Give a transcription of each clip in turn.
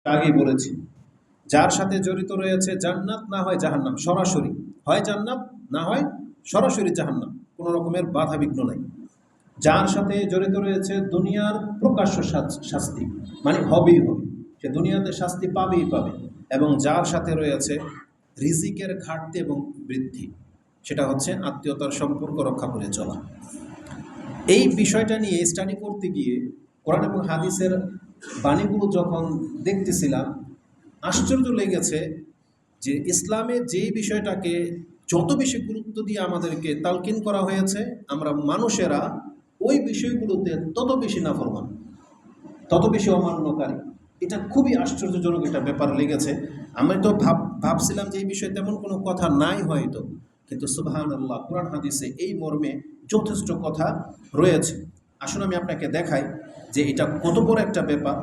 আগেই বলেছি, যার সাথে জড়িত রয়েছে জান্নাত না হয় জাহান্নাম, সরাসরি হয় জান্নাত না হয় সরাসরি জাহান্নাম, কোনো রকমের বাধা বিঘ্ন নাই। যার সাথে জড়িত রয়েছে দুনিয়ার প্রকাশ্য শাস্তি, মানে হবেই হবে, সে দুনিয়াতে শাস্তি পাবেই পাবে। এবং যার সাথে রয়েছে রিজিকের ঘাটতি এবং বৃদ্ধি, সেটা হচ্ছে আত্মীয়তার সম্পর্ক রক্ষা করে চলা। এই বিষয়টা নিয়ে স্টাডি করতে গিয়ে কোরআন এবং হাদিসের বাণীগুলো যখন দেখতেছিলাম, আশ্চর্য লেগেছে যে ইসলামে যেই বিষয়টাকে যত বেশি গুরুত্ব দিয়ে আমাদেরকে তালকিন করা হয়েছে, আমরা মানুষেরা ওই বিষয়গুলোতে তত বেশি নাফরমান, তত বেশি অমান্যকারী। এটা খুবই আশ্চর্যজনক একটা ব্যাপার লেগেছে। আমি তো ভাবছিলাম যে এই বিষয়ে তেমন কোনো কথা নাই হয়তো, কিন্তু সুবহানাল্লাহ, কোরআন হাদিসে এই মর্মে যথেষ্ট কথা রয়েছে। আসলে আমি আপনাকে দেখাই যে এটা কত বড় একটা ব্যাপার,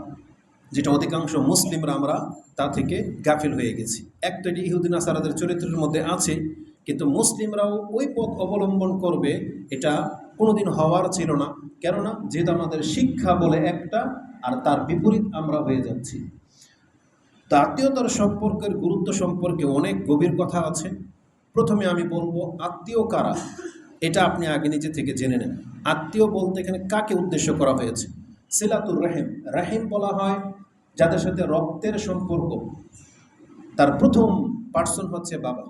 যেটা অধিকাংশ মুসলিমরা আমরা তা থেকে গাফিল হয়ে গেছি। এক তো এটি ইহুদিন আসারাদের চরিত্রের মধ্যে আছে, কিন্তু মুসলিমরাও ওই পথ অবলম্বন করবে এটা কোনোদিন হওয়ার ছিল না। কেননা যেহেতু আমাদের শিক্ষা বলে একটা, আর তার বিপরীত আমরা হয়ে যাচ্ছি। তো আত্মীয়তার সম্পর্কের গুরুত্ব সম্পর্কে অনেক গভীর কথা আছে। প্রথমে আমি বলবো আত্মীয় কারা, এটা আপনি আগে নিজে থেকে জেনে নেন। আত্মীয় বলতে এখানে কাকে উদ্দেশ্য করা হয়েছে? সিলাতুর রাহিম, রাহিম বলা হয় যাদের সাথে রক্তের সম্পর্ক। তার প্রথম পার্সন হচ্ছে বাবা,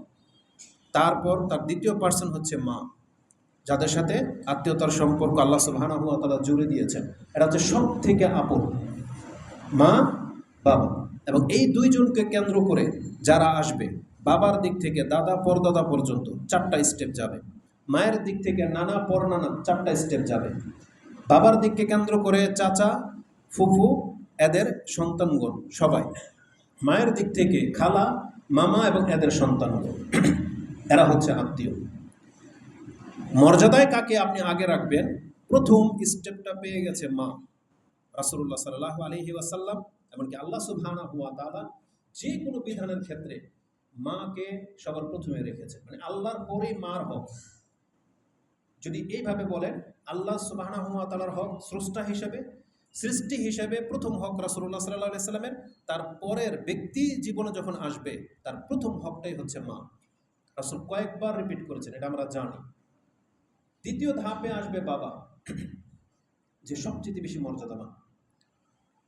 তারপর তার দ্বিতীয় পার্সন হচ্ছে মা, যাদের সাথে আত্মীয়তার সম্পর্ক আল্লাহ সুবহানাহু ওয়া তাআলা জুড়ে দিয়েছেন। এটা হচ্ছে সব থেকে আপন, মা বাবা। এবং এই দুইজনকে কেন্দ্র করে যারা আসবে, বাবার দিক থেকে দাদা পরদাদা পর্যন্ত 4টা স্টেপ যাবে, মায়ের দিক থেকে নানা পরনানা 4টা স্টেপ যাবে, বাবার দিককে কেন্দ্র করে চাচা ফুফু এদের সন্তানগণ সবাই, মায়ের দিক থেকে খালা মামা এবং এদের সন্তানগণ, এরা হচ্ছে আত্মীয়। মর্যাদায় কাকে আপনি আগে রাখবেন? প্রথম স্টেপটা পেয়ে গেছে মা। রাসূলুল্লাহ সাল্লাল্লাহু আলাইহি ওয়াসাল্লাম, এমনকি আল্লাহ সুবহানাহু ওয়া তাআলা যে কোনো বিধানের ক্ষেত্রে মাকে সবার প্রথমে রেখেছে, মানে আল্লাহর পরেই মার হক। যদি এইভাবে বলেন, আল্লাহ সুবহানাহু ওয়া তাআলার হক স্রষ্টা হিসেবে, সৃষ্টি হিসেবে প্রথম হক রাসূলুল্লাহ সাল্লাল্লাহু আলাইহি সাল্লামের, তার পরের ব্যক্তি জীবনে যখন আসবে তার প্রথম হকটাই হচ্ছে মা। রাসূল কয়েকবার রিপিট করেছেন, এটা আমরা জানি। দ্বিতীয় ধাপে আসবে বাবা, যে সবচেয়ে বেশি মর্যাদাবান।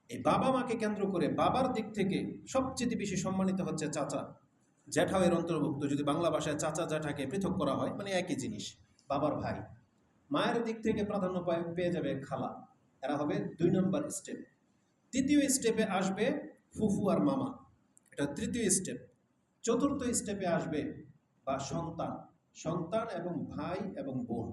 এই বাবা মাকে কেন্দ্র করে বাবার দিক থেকে সবচেয়ে বেশি সম্মানিত হচ্ছে চাচা, জ্যাঠাও এর অন্তর্ভুক্ত। যদি বাংলা ভাষায় চাচা জ্যাঠাকে পৃথক করা হয়, মানে একই জিনিস, বাবার ভাই। মায়ের দিক থেকে প্রাধান্য পেয়ে যাবে খালা, এরা হবে 2 নম্বর স্টেপ। তৃতীয় স্টেপে আসবে ফুফু আর মামা, এটা তৃতীয় স্টেপ। চতুর্থ স্টেপে আসবে বা সন্তান, সন্তান এবং ভাই এবং বোন।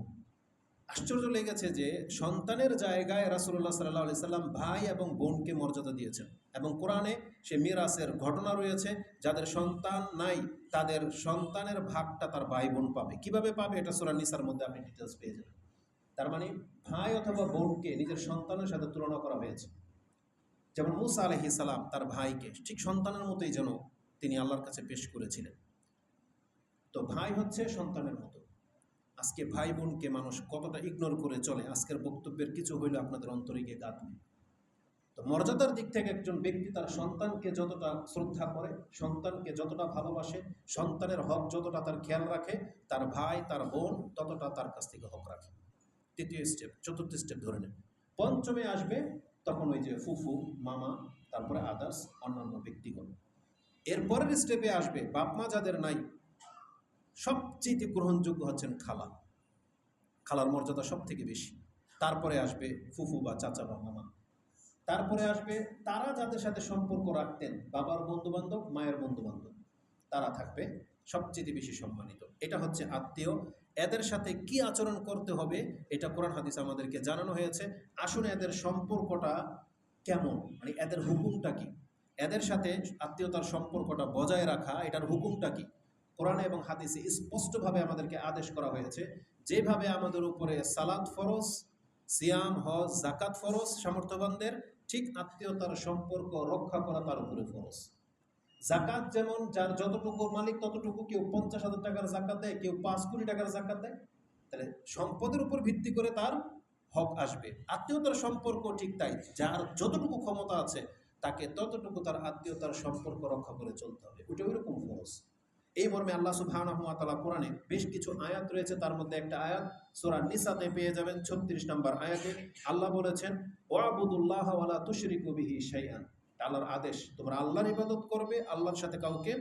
আশ্চর্য লেগেছে যে সন্তানের জায়গায় রাসূলুল্লাহ সাল্লাল্লাহু আলাইহি সাল্লাম ভাই এবং বোনকে মর্যাদা দিয়েছেন। এবং কোরআনে সে মিরাসের ঘটনা রয়েছে, যাদের সন্তান নাই তাদের সন্তানের ভাগটা তার ভাই বোন পাবে। কিভাবে পাবে? এটা সূরা নিসার মধ্যে আপনি ডিটেলস পেয়ে যাবেন। তার মানে ভাই অথবা বোনকে নিজের সন্তানের সাথে তুলনা করা হয়েছে। যেমন মূসা আলাইহিস সালাম তার ভাইকে ঠিক সন্তানের মতোই যেন তিনি আল্লাহর কাছে পেশ করেছিলেন। তো ভাই হচ্ছে সন্তানের মতো। আজকে ভাই বোনকে মানুষ কতটা ইগনোর করে চলে, আজকের বক্তব্যের কিছু হইলে আপনাদের অন্তরে গিয়ে কাঁদবে। তো মর্যাদার দিক থেকে একজন ব্যক্তি তার সন্তানকে যতটা শ্রদ্ধা করে, সন্তানকে যতটা ভালোবাসে, সন্তানের হক যতটা তার খেয়াল রাখে, তার ভাই তার বোন ততটা তার কাছ থেকে হক রাখে। তৃতীয় স্টেপ, চতুর্থ স্টেপ ধরে নেন। পঞ্চমে আসবে তখন ওই যে ফুফু মামা, তারপরে আদার্স অন্যান্য ব্যক্তিগণ। এরপরের স্টেপে আসবে বাপ মা যাদের নাই, সবচেয়ে গ্রহণযোগ্য হচ্ছেন খালা, খালার মর্যাদা সব থেকে বেশি। তারপরে আসবে ফুফু বা চাচা বা মামা। তারপরে আসবে তারা যাদের সাথে সম্পর্ক রাখতেন, বাবার বন্ধুবান্ধব মায়ের বন্ধুবান্ধব, তারা থাকবে সবচেয়ে বেশি সম্মানিত। এটা হচ্ছে আত্মীয়। এদের সাথে কি আচরণ করতে হবে এটা কোরআন হাদিস আমাদেরকে জানানো হয়েছে। আসলে এদের সম্পর্কটা কেমন, মানে এদের হুকুমটা কি, এদের সাথে আত্মীয়তার সম্পর্কটা বজায় রাখা, এটার হুকুমটা কি, কোরআনে এবং হাদিসে স্পষ্টভাবে আমাদেরকে আদেশ করা হয়েছে। যেভাবে আমাদের উপরে সালাত ফরজ, সিয়াম হজ জাকাত ফরজ সামর্থ্যবানদের, ঠিক আত্মীয়তার সম্পর্ক রক্ষা করা তার উপরে ফরজ। জাকাত যেমন যার যতটুকু মালিক ততটুকু, কেউ 50,000 টাকার জাকাত দেয়, কেউ 5 কোটি টাকার জাকাত দেয়, তাহলে সম্পদের উপর ভিত্তি করে তার হক আসবে। আত্মীয়তার সম্পর্ক ঠিক তাই, যার যতটুকু ক্ষমতা আছে তাকে ততটুকু তার আত্মীয়তার সম্পর্ক রক্ষা করে চলতে হবে, ওটা ওইরকম ফরজ। এই মর্মে আল্লাহ সুবহানাহু ওয়া তাআলা কোরআনে বেশ কিছু আয়াত রয়েছে, তার মধ্যে একটা আয়াত সূরা নিসাতে পেয়ে যাবেন 36 নম্বর আয়াতে। আল্লাহ বলেছেন ওয়াবুদুল্লাহ ওয়ালা তুশরিকু বিহি শাইআন, আল্লাহর আদেশ, তোমরা আল্লাহর ইবাদত করবে, আল্লাহর সাথে কাউকে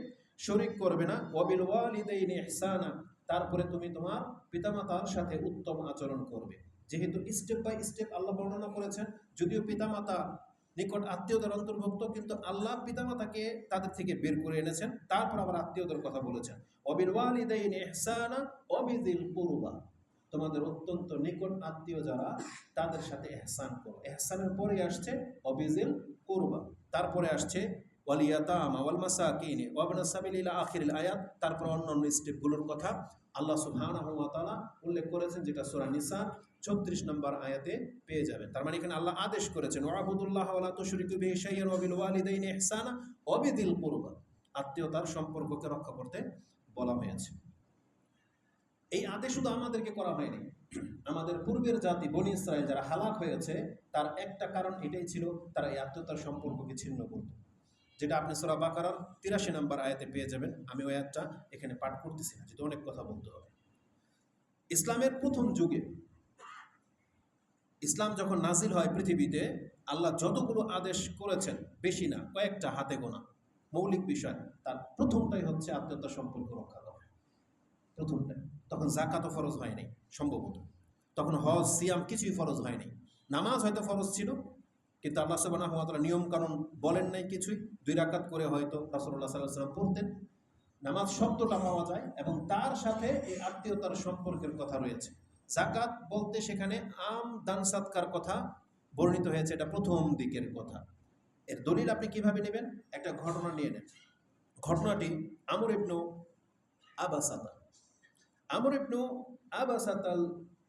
শরীক করবে না। ওয়াবিল ওয়ালিদাইনি ইহসানা, তারপরে তুমি তোমার পিতামাতার সাথে উত্তম আচরণ করবে। যেহেতু স্টেপ বাই স্টেপ আল্লাহ বর্ণনা করেছেন, যদিও পিতামাতা নিকট আত্মীয়দের অন্তর্ভুক্ত, কিন্তু আল্লাহ পিতামাতাকে তাদের থেকে বের করে এনেছেন, তারপর আবার আত্মীয়দের কথা বলেছেন। ওয়াবিল ওয়ালিদাইনি ইহসানা ওয়াবিযিল কুরবা, তোমাদের অত্যন্ত নিকট আত্মীয় যারা তাদের সাথে ইহসান করো। ইহসানের পরে আসছে ওয়াবিযিল কুরবা, তারপরে আসছে ওয়াল ইয়াতামা ওয়াল মাসাকিন ওয়াবনাস সাবিল ইলা আখিরিল আয়াত। তারপর অন্যান্য স্টেপগুলোর কথা আল্লাহ সুবহানাহু ওয়া তাআলা উল্লেখ করেছেন, যেটা সূরা নিসা 36 নম্বর আয়াতে পেয়ে যাবেন। তার মানে এখানে আল্লাহ আদেশ করেছেন ওয়াবুদুল্লাহ ওয়ালা তুশরিকু বিহি শাইআন ওয়াবিল ওয়ালিদাইনি ইহসানা ওয়াবিযিল কুরবা, আত্মীয়তার সম্পর্ককে রক্ষা করতে বলা হয়েছে। এই আদেশ শুধু আমাদেরকে করা হয়নি, আমাদের পূর্বের জাতি বনী ইসরাইল যারা হালাক হয়েছে তার একটা কারণ এটাই ছিল, তারা এই আত্মীয়তার সম্পর্ককে ছিন্ন করত, যেটা আপনি সূরা বাকারার 83 নম্বর আয়াতে পেয়ে যাবেন। আমি ওই আয়াতটা এখানে পাঠ করতেছি না, যেটা অনেক কথা বলতে হবে। ইসলামের প্রথম যুগে, ইসলাম যখন নাজিল হয় পৃথিবীতে, আল্লাহ যতগুলো আদেশ করেছেন বেশি না, কয়েকটা হাতে গোনা মৌলিক বিষয়। তার প্রথমটাই হচ্ছে আত্মীয়তার সম্পর্ক রক্ষা করা, প্রথমটাই। তখন যাকাতও ফরজ হয়নি সম্ভবত, তখন হজ সিয়াম কিছুই ফরজ হয়নি। নামাজ হয়তো ফরজ ছিল, কিন্তু আল্লাহ সুবহানাহু ওয়া তাআলা নিয়ম কানুন বলেন নাই কিছুই। 2 রাকাত করে হয়তো রাসূলুল্লাহ সাল্লাল্লাহু আলাইহি ওয়াসাল্লাম পড়তেন। নামাজ শব্দটা পাওয়া যায় এবং তার সাথে এই আত্মীয়তার সম্পর্কের কথা রয়েছে। যাকাত বলতে সেখানে আম দান সাদকার কথা বর্ণিত হয়েছে, এটা প্রথম দিকের কথা। এর দলিল আপনি কিভাবে নেবেন? একটা ঘটনা নিয়ে নেন। ঘটনাটি আমর ইবনু আবাসাতা, আমর ইবনু আবাসাতাল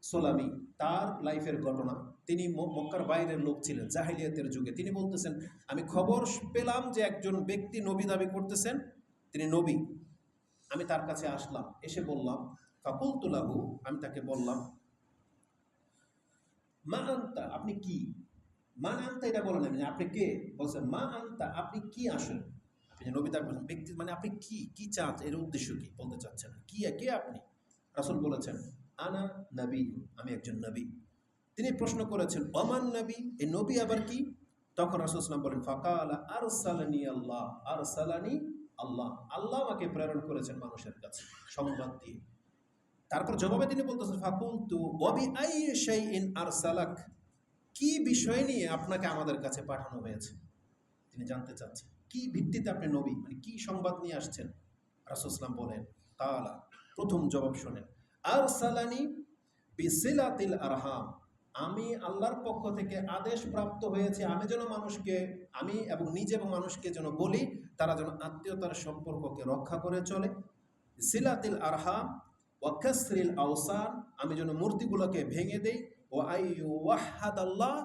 সোলামি, তার লাইফের ঘটনা। তিনি মক্কার বাইরের লোক ছিলেন জাহিলিয়াতের যুগে। তিনি বলতেছেন, আমি খবর পেলাম যে একজন ব্যক্তি নবী দাবি করতেছেন, তিনি নবী। আমি তার কাছে আসলাম, এসে বললাম ফাকুলতু লাহু, আমি তাকে বললাম মা আনতা, আপনি কি? মা আনতা এটা বলেন আমি, আপনি কে? বলছে মা আনতা, আপনি কি আসলে? আপনি যে নবী দাবি করছেন ব্যক্তি, মানে আপনি কি কি চান, এর উদ্দেশ্য কি বলতে চাচ্ছেন, কি কে আপনি? রাসূল বলেছেন আনা নবী, আমি একজন নবী। তিনি প্রশ্ন করেছেন ওমান নবী, এই নবী আবার কি? তখন রাসূল সাল্লাল্লাহু আলাইহি ওয়াসাল্লাম বলেন ফাকালা আরসালানি আল্লাহ, আরসালানি আল্লাহ, আল্লাহ আমাকে প্রেরণ করেছেন মানুষের কাছে সংবাদ দিয়ে। তারপর জবাবে তিনি বলতেছেন ফাকুলতু ওয়া বিআইয়ি শাইইন আরসালাক, কি বিষয় নিয়ে আপনাকে আমাদের কাছে পাঠানো হয়েছে? তিনি জানতে চাচ্ছেন কি ভিত্তিতে আপনি নবী, মানে কি সংবাদ নিয়ে আসছেন? রাসূল সাল্লাল্লাহু আলাইহি ওয়াসাল্লাম বলেন তাআলা, প্রথম জবাব শোনেন, আরসালানি বিসিলাতিল আরহাম, আমি আল্লাহর পক্ষ থেকে আদেশ প্রাপ্ত হয়েছে আমি যেন মানুষকে, আমি এবং নিজে এবং মানুষকে যেন বলি তারা যেন আত্মীয়তার সম্পর্ককে রক্ষা করে চলে। সিলাতিল আরহাম ওয়া কাসরিল আওসান, আমি যেন মূর্তিগুলোকে ভেঙে দেই। ওয়া আইয়ু ওয়াহাদাল্লাহ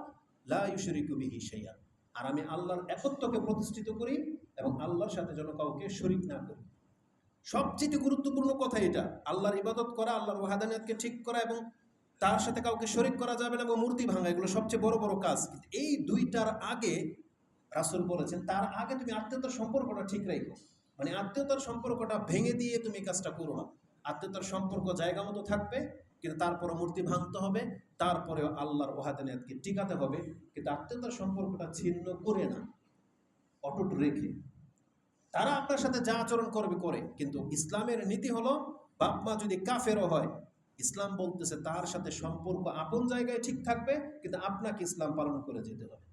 লা ইউশরিকু বিহি শাইআ, আর আমি আল্লাহর একত্বকে প্রতিষ্ঠিত করি এবং আল্লাহর সাথে যেন কাউকে শরীক না করি। সবচেয়ে গুরুত্বপূর্ণ কথা এটা, আল্লাহর ইবাদত করা, আল্লাহর ওয়াহাদানিয়তকে ঠিক করা এবং তার সাথে কাউকে শরীক করা যাবে না এবং মূর্তি ভাঙা, এগুলো সবচেয়ে বড় বড় কাজ। কিন্তু এই দুইটার আগে রাসূল বলেছেন তার আগে তুমি আত্মীয়তার সম্পর্কটা ঠিক রাখো, মানে আত্মীয়তার সম্পর্কটা ভেঙে দিয়ে তুমি কাজটা করো না। আত্মীয়তার সম্পর্ক জায়গা মতো থাকবে, কিন্তু তারপরে মূর্তি ভাঙতে হবে, তারপরেও আল্লাহর ওয়াহাদানিয়তকে টিকাতে হবে, কিন্তু আত্মীয়তার সম্পর্কটা ছিন্ন করে না, অটুট রেখে। তারা আপনার সাথে যা আচরণ করবে করে, কিন্তু ইসলামের নীতি হলো বাপ মা যদি কাফেরও হয়, ইসলাম বলতেছে তার সাথে সম্পর্ক আপন জায়গায় ঠিক থাকবে, কিন্তু আপনাকে ইসলাম পালন করে যেতে হবে।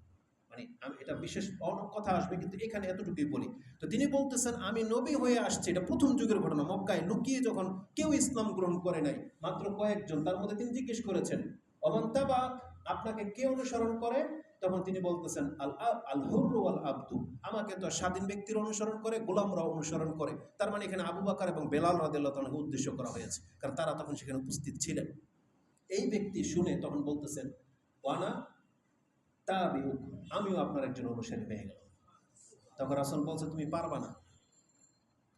মানে আমি এটা বিশেষ অনেক কথা আসবে, কিন্তু এখানে এতটুকুই বলি। তো তিনি বলতেছেন আমি নবী হয়ে আসছি, এটা প্রথম যুগের ঘটনা। মক্কায় লুকিয়ে যখন কেউ ইসলাম গ্রহণ করে নাই, মাত্র কয়েকজন, তার মধ্যে তিনি জিজ্ঞেস করেছেন ওমান তাবাক, আপনাকে কে অনুসরণ করে? তখন তিনি বলতেছেন আল হুররু ওয়াল আবদু, আমাকে তো স্বাধীন ব্যক্তির অনুসরণ করে, গোলামরাও অনুসরণ করে। তার মানে এখানে আবু বকর এবং বেলাল রাদিয়াল্লাহু তাআলাকে উদ্দেশ্য করা হয়েছে, কারণ তারা তখন সেখানে উপস্থিত ছিলেন। এই ব্যক্তি শুনে তখন বলতেছেন ওয়ানা তাবিউক, আমিও আপনার একজন অনুসারী হয়ে গেলাম। তখন রাসূল বলছে তুমি পারবা না,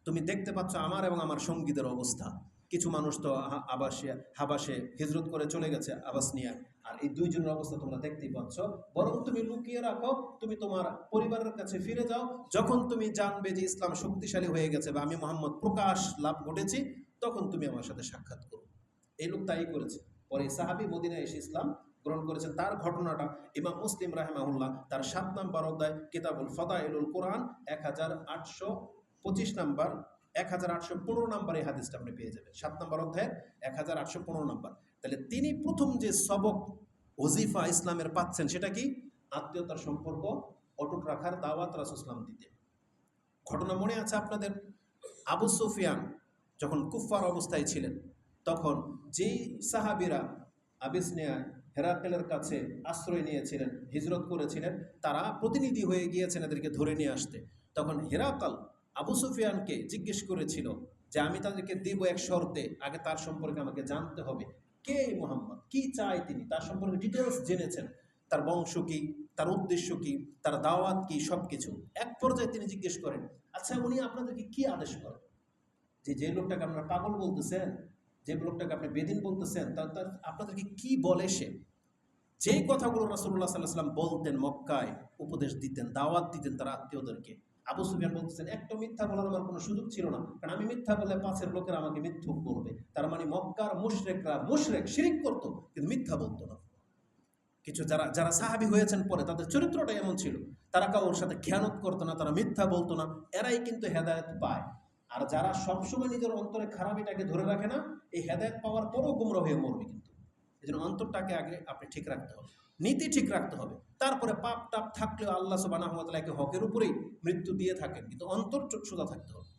তুমি দেখতে পাচ্ছ আমার এবং আমার সঙ্গীদের অবস্থা, কিছু মানুষ তো হাবাসে হিজরত করে চলে গেছে আবাসনিয়া। আর এই দুইজনের অবস্থা তোমরা দেখতেই পাচ্ছ। বরং তুমি লুকিয়ে রাখো, তুমি তোমার পরিবারের কাছে ফিরে যাও। যখন তুমি জানবে যে ইসলাম শক্তিশালী হয়ে গেছে বা আমি মোহাম্মদ প্রকাশ লাভ ঘটেছি, তখন তুমি আমার সাথে সাক্ষাৎ করো। এই লোক তাই করেছে। পরে সাহাবী মদিনায় এসে ইসলাম গ্রহণ করেছেন। তার ঘটনাটা ইমাম মুসলিম রাহিমাহুল্লাহ তার 7 নম্বর অধ্যায় কিতাবুল ফাদাইলুল কোরআন 1825 নম্বর 1815 নম্বর এই হাদিসটা আপনি পেয়ে যাবেন। 7 নম্বর অধ্যায়ের 1815 নম্বর। তাহলে তিনি প্রথম যে সবক ওজিফা ইসলামের পাচ্ছেন সেটা কি? আত্মীয়তার সম্পর্ক অটুট রাখার দাওয়াত রাসূল সাল্লাল্লাহু আলাইহি ওয়াসাল্লাম দিতেন। ঘটনা মনে আছে আপনাদের? আবু সুফিয়ান যখন কুফফার অবস্থায় ছিলেন, তখন যেই সাহাবীরা আবিসনিয়ায় হেরাকেলের কাছে আশ্রয় নিয়েছিলেন, হিজরত করেছিলেন, তারা প্রতিনিধি হয়ে গিয়েছেন এদেরকে ধরে নিয়ে আসতে। তখন হেরাকাল আবু সুফিয়ানকে জিজ্ঞেস করেছিল যে আমি তাদেরকে দিব এক শর্তে, আগে তার সম্পর্কে আমাকে জানতে হবে। কে এই মুহাম্মদ, কি চায় তিনি, তার সম্পর্কে ডিটেলস জেনেছেন, তার বংশ কি, তার উদ্দেশ্য কি, তার দাওয়াত কি, সব কিছু। এক পর্যায়ে তিনি জিজ্ঞেস করেন, আচ্ছা উনি আপনাদেরকে কি আদেশ করেন? যে লোকটাকে আপনারা পাগল বলতেছেন, যে লোকটাকে আপনি বেদিন বলতেছেন, তার আপনাদেরকে কি বলে সে? যেই কথাগুলো রাসূলুল্লাহ সাল্লাল্লাহু আলাইহি ওয়াসাল্লাম বলতেন, মক্কায় উপদেশ দিতেন, দাওয়াত দিতেন তার আত্মীয়দেরকে, আবু সুফিয়ান বলতেছেন একটা মিথ্যা বলার আমার কোনো সুযোগ ছিল না, কারণ আমি মিথ্যা বললে পাশের লোকেরা আমাকে মিথ্যুক বলবে। তার মানে মক্কার মুশরিকরা শিরিক করতো কিন্তু মিথ্যা বলতো না। কিছু যারা সাহাবী হয়েছেন পরে, তাদের চরিত্রটাই এমন ছিল, তারা কারোর সাথে খেয়ানত করতো না, তারা মিথ্যা বলতো না, এরাই কিন্তু হেদায়েত পায়। আর যারা সবসময় নিজের অন্তরে খারাপিটাকে ধরে রাখে না, এই হেদায়েত পাওয়ার পরও গুমরা হয়ে মরবে। কিন্তু এই জন্য অন্তরটাকে আগে আপনি ঠিক রাখতে হবে, নীতি ঠিক রাখতে হবে। তারপরে পাপ টাপ থাকলেও আল্লাহ সুবহানাহু ওয়া তাআলা হকের উপরেই মৃত্যু দিয়ে থাকেন, কিন্তু অন্তর সোজা থাকতে হবে।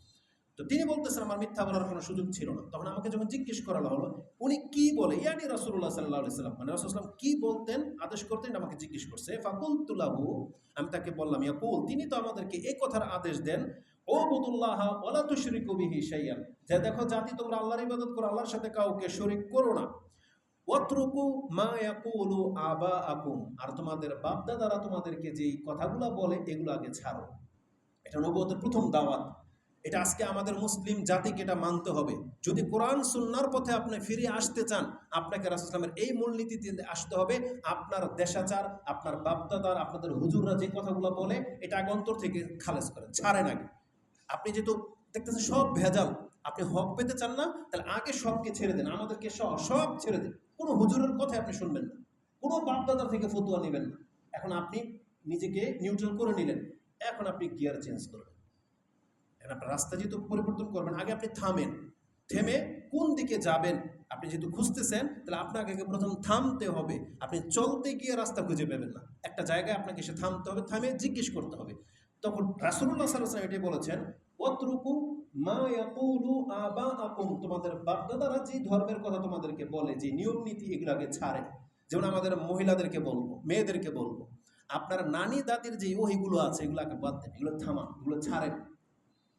তো তিনি বলতেছেন আমার মিথ্যা বলার কোনো সুযোগ ছিল না। তখন আমাকে যখন জিজ্ঞেস করা হলো উনি কি বলে, ইয়ানি রাসূলুল্লাহ সাল্লাল্লাহু আলাইহি ওয়াসাল্লাম, মানে রাসূল সাল্লাল্লাহু আলাইহি ওয়াসাল্লাম কি বলতেন, আদেশ করতেন, আমাকে জিজ্ঞেস করছে। ফাকুলতু লাহু, আমি তাকে বললাম, ইয়াকুল, তিনি তো আমাদেরকে এই কথার আদেশ দেন, উবুদুল্লাহ ওয়া লা তুশরিকু বিহি শাইআন, যে দেখো জাতি তোমরা আল্লাহর ইবাদত করো, আল্লাহর সাথে কাউকে শরীক করো না। ওয়াতরুকু মা ইয়াকুলু আবাআকুম, আর তোমাদের বাপ-দাদারা তোমাদেরকে যেই কথাগুলো বলে এগুলো আগে ছাড়ো। এটা নবুয়তের প্রথম দাওয়াত। এটা আজকে আমাদের মুসলিম জাতিকে এটা মানতে হবে। যদি কোরআন সুন্নাহর পথে আপনি ফিরে আসতে চান, আপনাকে রাসূল সাল্লাল্লাহু আলাইহি ওয়াসাল্লামের এই মূলনীতিতে আসতে হবে। আপনার দেশাচার, আপনার বাপ-দাদার, আপনাদের হুজুররা যে কথাগুলো বলে এটা আগে অন্তর থেকে খালেজ করেন, ছাড়েন আগে। আপনি যেহেতু দেখতেছেন সব ভেজাল, আপনি হক পেতে চান না, তাহলে আগে সবকে ছেড়ে দেন, আমাদেরকে সব ছেড়ে দিন। কোনো হুজুরের কথা আপনি শুনবেন না, কোনো বাপ-দাদার থেকে ফতোয়া নেবেন না। এখন আপনি নিজেকে নিউট্রাল করে নিলেন, এখন আপনি গিয়ার চেঞ্জ করবেন। আপনার রাস্তা যেহেতু পরিবর্তন করবেন, আগে আপনি থামেন, থেমে কোন দিকে যাবেন আপনি যেহেতু খুঁজতেছেন, তাহলে আপনাকে প্রথম থামতে হবে। আপনি চলতে গিয়ে রাস্তা খুঁজে পাবেন না, একটা জায়গায় আপনাকে এসে থামতে হবে, থামে জিজ্ঞেস করতে হবে। তখন রাসূলুল্লাহ সাল্লাল্লাহু আলাইহি ওয়াসাল্লাম এটাই বলেছেন, ওয়াতরুকু মা ইয়াকুলু আবাআকুম, তোমাদের বাপ-দাদারা যে ধর্মের কথা তোমাদেরকে বলে, যে নিয়ম নীতি, এগুলো আগে ছাড়েন। যেমন আমাদের মহিলাদেরকে বলবো, মেয়েদেরকে বলবো, আপনার নানি দাদির যে ওহিগুলো আছে এগুলো আগে বাদ দেন, এগুলো থামান, এগুলো ছাড়েন।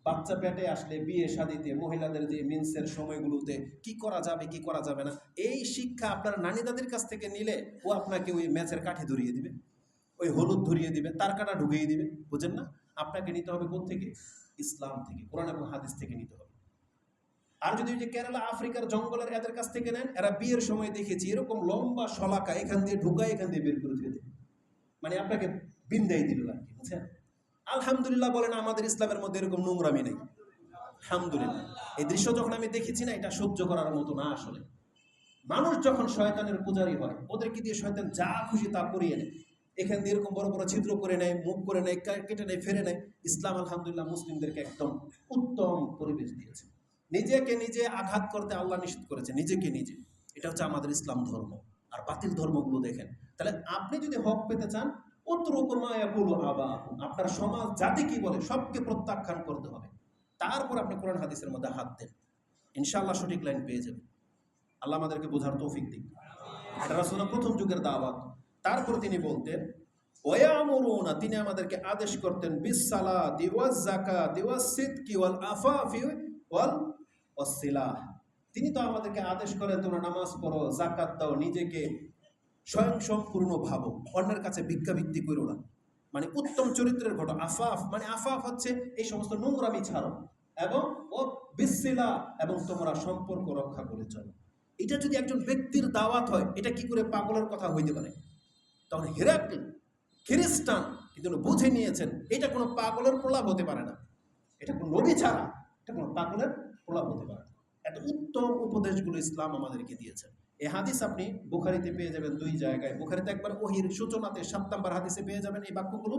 বাচ্চা পেটে আসলে, বিয়ে শাদিতে, মহিলাদের যে মিন্সের সময়গুলোতে কি করা যাবে কি করা যাবে না, এই শিক্ষা আপনার নানি দাদির কাছ থেকে নিলে ও আপনাকে ওই ম্যাচের কাঠি ধরিয়ে দিবে, ওই হলুদ ধরিয়ে দিবে, তার কাটা ঢুকিয়ে দিবে। বুঝেন না? আপনাকে নিতে হবে কোত্থেকে? ইসলাম থেকে, কোরআন এবং হাদিস থেকে নিতে হবে। আর যদি ওই যে কেরালা, আফ্রিকার জঙ্গলের এদের কাছ থেকে নেন, এরা বিয়ের সময় দেখেছি এরকম লম্বা শলাকা এখান দিয়ে ঢুকায়, এখান দিয়ে বের করে দিয়ে দেবে, মানে আপনাকে বিন্দাই দিল আর কি। বুঝছেন? আলহামদুলিল্লাহ বলেন, আমাদের ইসলামের মধ্যে এরকম নোংরামি নেই, আলহামদুলিল্লাহ। এই দৃশ্য যখন আমি দেখেছি না, এটা সহ্য করার মতো না আসলে। মানুষ যখন শয়তানের পূজারী হয়, ওদেরকে দিয়ে শয়তান যা খুশি তা করিয়ে নেয়, এখান দিয়ে এরকম বড় বড় ছিদ্র করে নেয়, মুখ করে নেয়, কেটে নেয়, ফেরে নেয়। ইসলাম আলহামদুলিল্লাহ মুসলিমদেরকে একদম উত্তম পরিবেশ দিয়েছে। নিজেকে নিজে আঘাত করতে আল্লাহ নিষেধ করেছে, নিজেকে নিজে। এটা হচ্ছে আমাদের ইসলাম ধর্ম। আর বাতিল ধর্মগুলো দেখেন। তাহলে আপনি যদি হক পেতে চান, আপনার সমাজ জাতি কি বলে সবকে প্রত্যাখ্যান করতে হবে। তারপর আপনি কোরআন হাদিসের মধ্যে হাত দেন, ইনশাআল্লাহ সঠিক লাইন পেয়ে যাবেন। আল্লাহ আমাদেরকে বোঝার তৌফিক দিন। এটা রাসূলের প্রথম যুগের দাওয়াত। তারপর তিনি বলতেন, ওয়ায়ামুরুনা, তিনি আমাদেরকে আদেশ করতেন, বিসসালাতি ওয়াজ যাকাতি ওয়াস সিদকি ওয়াল আফাফি ওয়াল ওয়াসিলাহ। তিনি তো আমাদেরকে আদেশ করেন, তোমরা নামাজ পড়ো, যাকাত দাও, নিজেকে স্বয়ং সম্পূর্ণ ভাবো, অন্যের কাছে ভিক্ষাবৃত্তি করো না, মানে উত্তম চরিত্রের ঘটো। আফাফ মানে আফাফ হচ্ছে এই সমস্ত নোংরামি ছাড়ো, এবং ও বিসিলা, এবং তোমরা সম্পর্ক রক্ষা করে চলো। এটা যদি একজন ব্যক্তির দাওয়াত হয়, এটা কি করে পাগলের কথা হইতে পারে? তখন হিরাক্ল খ্রিস্টান কিন্তু বুঝে নিয়েছেন এটা কোনো পাগলের প্রলাপ হতে পারে না, এটা কোনো নবী ছাড়া এটা কোনো পাগলের প্রলাপ হতে পারে না। এত উত্তম উপদেশগুলো ইসলাম আমাদেরকে দিয়েছেন। এই হাদিস আপনি বুখারীতে পেয়ে যাবেন 2 জায়গায়। বুখারীতে একবার ওহির সূচনাতে 7 নম্বর হাদিসে পেয়ে যাবেন এই বাক্যগুলো,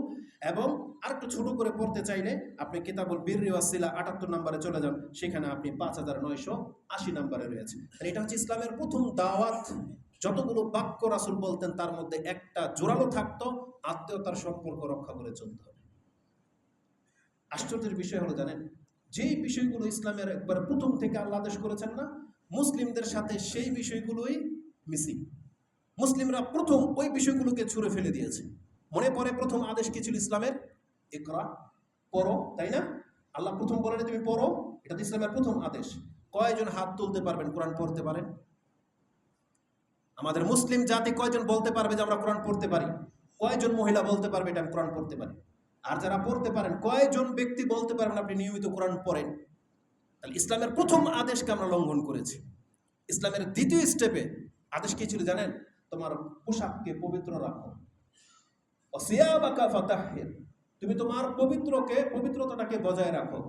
এবং আরেকটু ছোট করে পড়তে চাইলে আপনি কিতাবুল বিররি ওয়াস সিলা 78 নম্বরে চলে যান, সেখানে আপনি 5980 নম্বরে রয়েছে। এটা হচ্ছে ইসলামের প্রথম দাওয়াত। যতগুলো বাক্য রাসূল বলতেন তার মধ্যে একটা জোরালো থাকতো, আত্মীয়তার সম্পর্ক রক্ষা করে চলতে হবে। আশ্চর্যের বিষয় হলো জানেন, যেই বিষয়গুলো ইসলামের একবার প্রথম থেকে আল্লাহ আদেশ করেছেন না, মুসলিমদের সাথে সেই বিষয়গুলোই মিসিং। মুসলিমরা প্রথম ওই বিষয়গুলোকে ছুঁড়ে ফেলে দিয়েছে। মনে পড়ে প্রথম আদেশ কি ছিল ইসলামের? ইকরা, পড়ো, তাই না? আল্লাহ প্রথম বলেন তুমি পড়ো, এটা তো ইসলামের প্রথম আদেশ। কয়জন হাত তুলতে পারবেন কোরআন পড়তে পারেন? আমাদের মুসলিম জাতি কয়জন বলতে পারবে যে আমরা কোরআন পড়তে পারি? কয়জন মহিলা বলতে পারবে এটা আমি কোরআন পড়তে পারি? আর যারা পড়তে পারেন, কয়জন ব্যক্তি বলতে পারবেন আপনি নিয়মিত কোরআন পড়েন? তাহলে ইসলামের প্রথম আদেশকে আমরা লঙ্ঘন করেছি। ইসলামের দ্বিতীয় স্টেপে আদেশ কি ছিল জানেন? তোমার পোশাককে পবিত্র রাখো। ওয়াসিয়াবাকা ফাতাহহির, তুমি তোমার পবিত্রতাটাকে বজায় রাখো,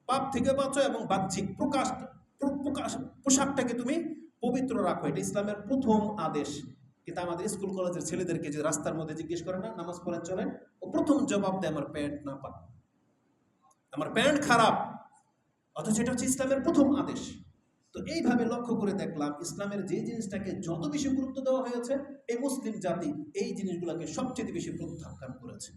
পাপ থেকে বাঁচো, এবং বাহ্যিক প্রকাশ পোশাকটাকে তুমি পবিত্র রাখো। এটা ইসলামের প্রথম আদেশ। কিন্তু আমাদের স্কুল কলেজের ছেলেদেরকে যে রাস্তার মধ্যে জিজ্ঞেস করে না নামাজ পড়েন চলেন, ও প্রথম জবাব দেয় আমার প্যান্ট না পাক, আমার প্যান্ট খারাপ, অথচ এটা হচ্ছে ইসলামের প্রথম আদেশ। তো এইভাবে লক্ষ্য করে দেখলাম ইসলামের যে জিনিসটাকে যত বেশি গুরুত্ব দেওয়া হয়েছে, এই মুসলিম জাতি এই জিনিসগুলোকে সবচেয়ে বেশি প্রত্যাখ্যান করেছে।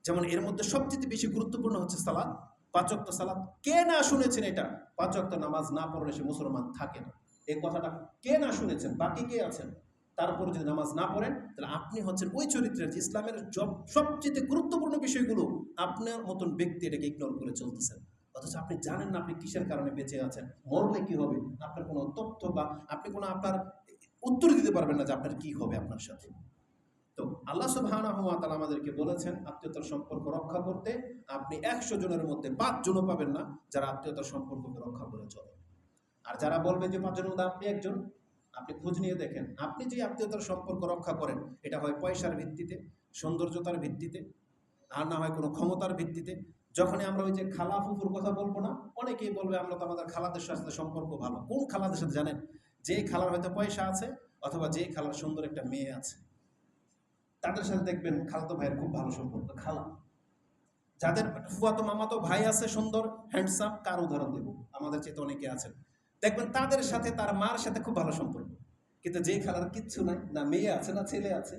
যেমন এর মধ্যে সবচেয়ে বেশি গুরুত্বপূর্ণ হচ্ছে সালাত, 5 ওয়াক্ত সালাত। কে না শুনেছেন এটা? 5 ওয়াক্ত নামাজ না পড়লে সে মুসলমান থাকে না, এই কথাটা কে না শুনেছেন? বাকি কে আছেন? তারপরে যদি নামাজ না পড়েন তাহলে আপনি হচ্ছেন ওই চরিত্রের যে ইসলামের সবচেয়ে গুরুত্বপূর্ণ বিষয়গুলো আপনার মতন ব্যক্তি এটাকে ইগনোর করে চলতেছেন। অথচ আপনি জানেন না আপনি কিসের কারণে বেঁচে আছেন, মরলে কি হবে, আপনার কোনো তথ্য বা আপনি কোনো আপনার উত্তর দিতে পারবেন না যে আপনার কি হবে আপনার সাথে। তো আল্লাহ সুবহানাহু ওয়া তাআলা আমাদেরকে বলেছেন আত্মীয়তার সম্পর্ক রক্ষা করতে। আপনি 100 জনের মধ্যে 5 জনও পাবেন না যারা আত্মীয়তার সম্পর্ককে রক্ষা করে চলে। আর যারা বলবে যে 5 জনের মধ্যে আপনি একজন, আপনি খোঁজ নিয়ে দেখেন আপনি যে আত্মীয়তার সম্পর্ক রক্ষা করেন এটা হয় পয়সার ভিত্তিতে, সৌন্দর্যতার ভিত্তিতে, আর না হয় কোনো ক্ষমতার ভিত্তিতে। যখনই আমরা ওই যে খালা ফুফুর কথা বলবো না, অনেকেই বলবে আমরা তো আমাদের খালাদের সাথে সম্পর্ক ভালো। কোন খালাদের সাথে জানেন? যে খালার হয়তো পয়সা আছে, অথবা যে খালার সুন্দর একটা মেয়ে আছে, তাদের সাথে দেখবেন খালাতো ভাইয়ের খুব ভালো সম্পর্ক। খালা যাদের ফুয়াতো মামাতো ভাই আছে সুন্দর হ্যান্ডসাম, কার উদাহরণ দেব, আমাদের চেয়ে অনেকে আছেন, দেখবেন তাদের সাথে তার মার সাথে খুব ভালো সম্পর্ক। কিন্তু যে খালার কিচ্ছু নাই, না মেয়ে আছে না ছেলে আছে,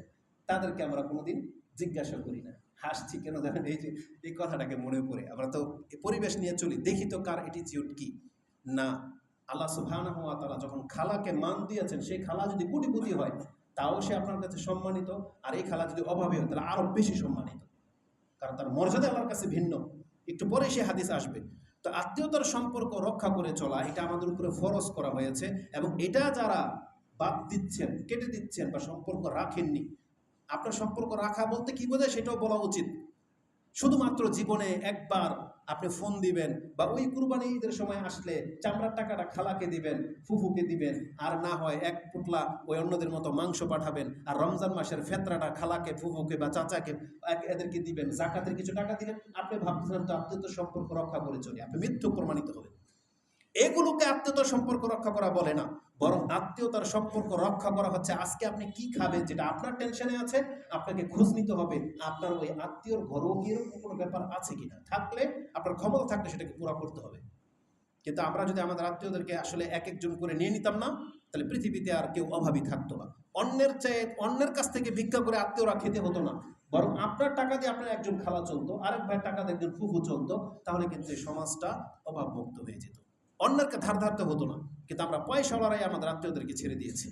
তাদেরকে আমরা কোনোদিন জিজ্ঞাসা করি না। হাসছি কেন জানেন? এই যে এই কথাটাকে মনে পড়ে, আমরা তো পরিবেশ নিয়ে চলি, দেখি তো কার অ্যাটিটিউড কি। না, আল্লাহ সুবহানাহু ওয়া তাআলা যখন খালাকে মান দিয়েছেন, সেই খালা যদি কোটিপতি হয় তাও সে আপনার কাছে সম্মানিত, আর এই খালা যদি অভাবী হয় তাহলে আরো বেশি সম্মানিত, কারণ তার মর্যাদা আল্লাহর কাছে ভিন্ন। একটু পরে সে হাদিস আসবে। তো আত্মীয়তার সম্পর্ক রক্ষা করে চলা এটা আমাদের উপরে ফরজ করা হয়েছে, এবং এটা যারা বাদ দিচ্ছেন, কেটে দিচ্ছেন বা সম্পর্ক রাখেননি, আপনার সম্পর্ক রাখা বলতে কি বোঝায় সেটাও বলা উচিত। শুধুমাত্র জীবনে একবার আপনি ফোন দিবেন, বা ওই কুরবানি ঈদের সময় আসলে চামড়ার টাকাটা খালাকে দিবেন, ফুফুকে দিবেন, আর না হয় এক পুটলা ওই অন্যদের মতো মাংস পাঠাবেন, আর রমজান মাসের ফেতরাটা খালাকে ফুফুকে বা চাচাকে এদেরকে দিবেন, জাকাতের কিছু টাকা দিলেন, আপনি ভাবতেছেন তো আত্মীয়তার সম্পর্ক রক্ষা করে চলি, আপনি মিথ্যু প্রমাণিত হবেন। এগুলোকে আত্মীয়তার সম্পর্ক রক্ষা করা বলে না, বরং আত্মীয়তার সম্পর্ক রক্ষা করা হচ্ছে আজকে আপনি কি খাবেন, যেটা আপনার টেনশনে আছে আপনাকে খোঁজ নিতে হবে আপনার ওই আত্মীয়র ঘরেও কি এরকম কোনো ব্যাপার আছে কিনা, থাকলে আপনার ক্ষমতা থাকলে সেটাকে পুরো করতে হবে। কিন্তু আমরা যদি আমাদের আত্মীয়দেরকে আসলে এক একজন করে নিয়ে নিতাম না, তাহলে পৃথিবীতে আর কেউ অভাবী থাকতো না। অন্যের কাছ থেকে ভিক্ষা করে আত্মীয়রা খেতে হতো না, বরং আপনার টাকা দিয়ে আপনার একজন খালা চলতো, আরেক ভাইয়ের টাকা দিয়ে একজন ফুফু চলতো, তাহলে কিন্তু এই সমাজটা অভাবমুক্ত হয়ে যেত, অন্যকে ধার ধারতে হতো না। কিন্তু আমরা পয়সাওয়ালারাই আমাদের আত্মীয়দেরকে ছেড়ে দিয়েছি।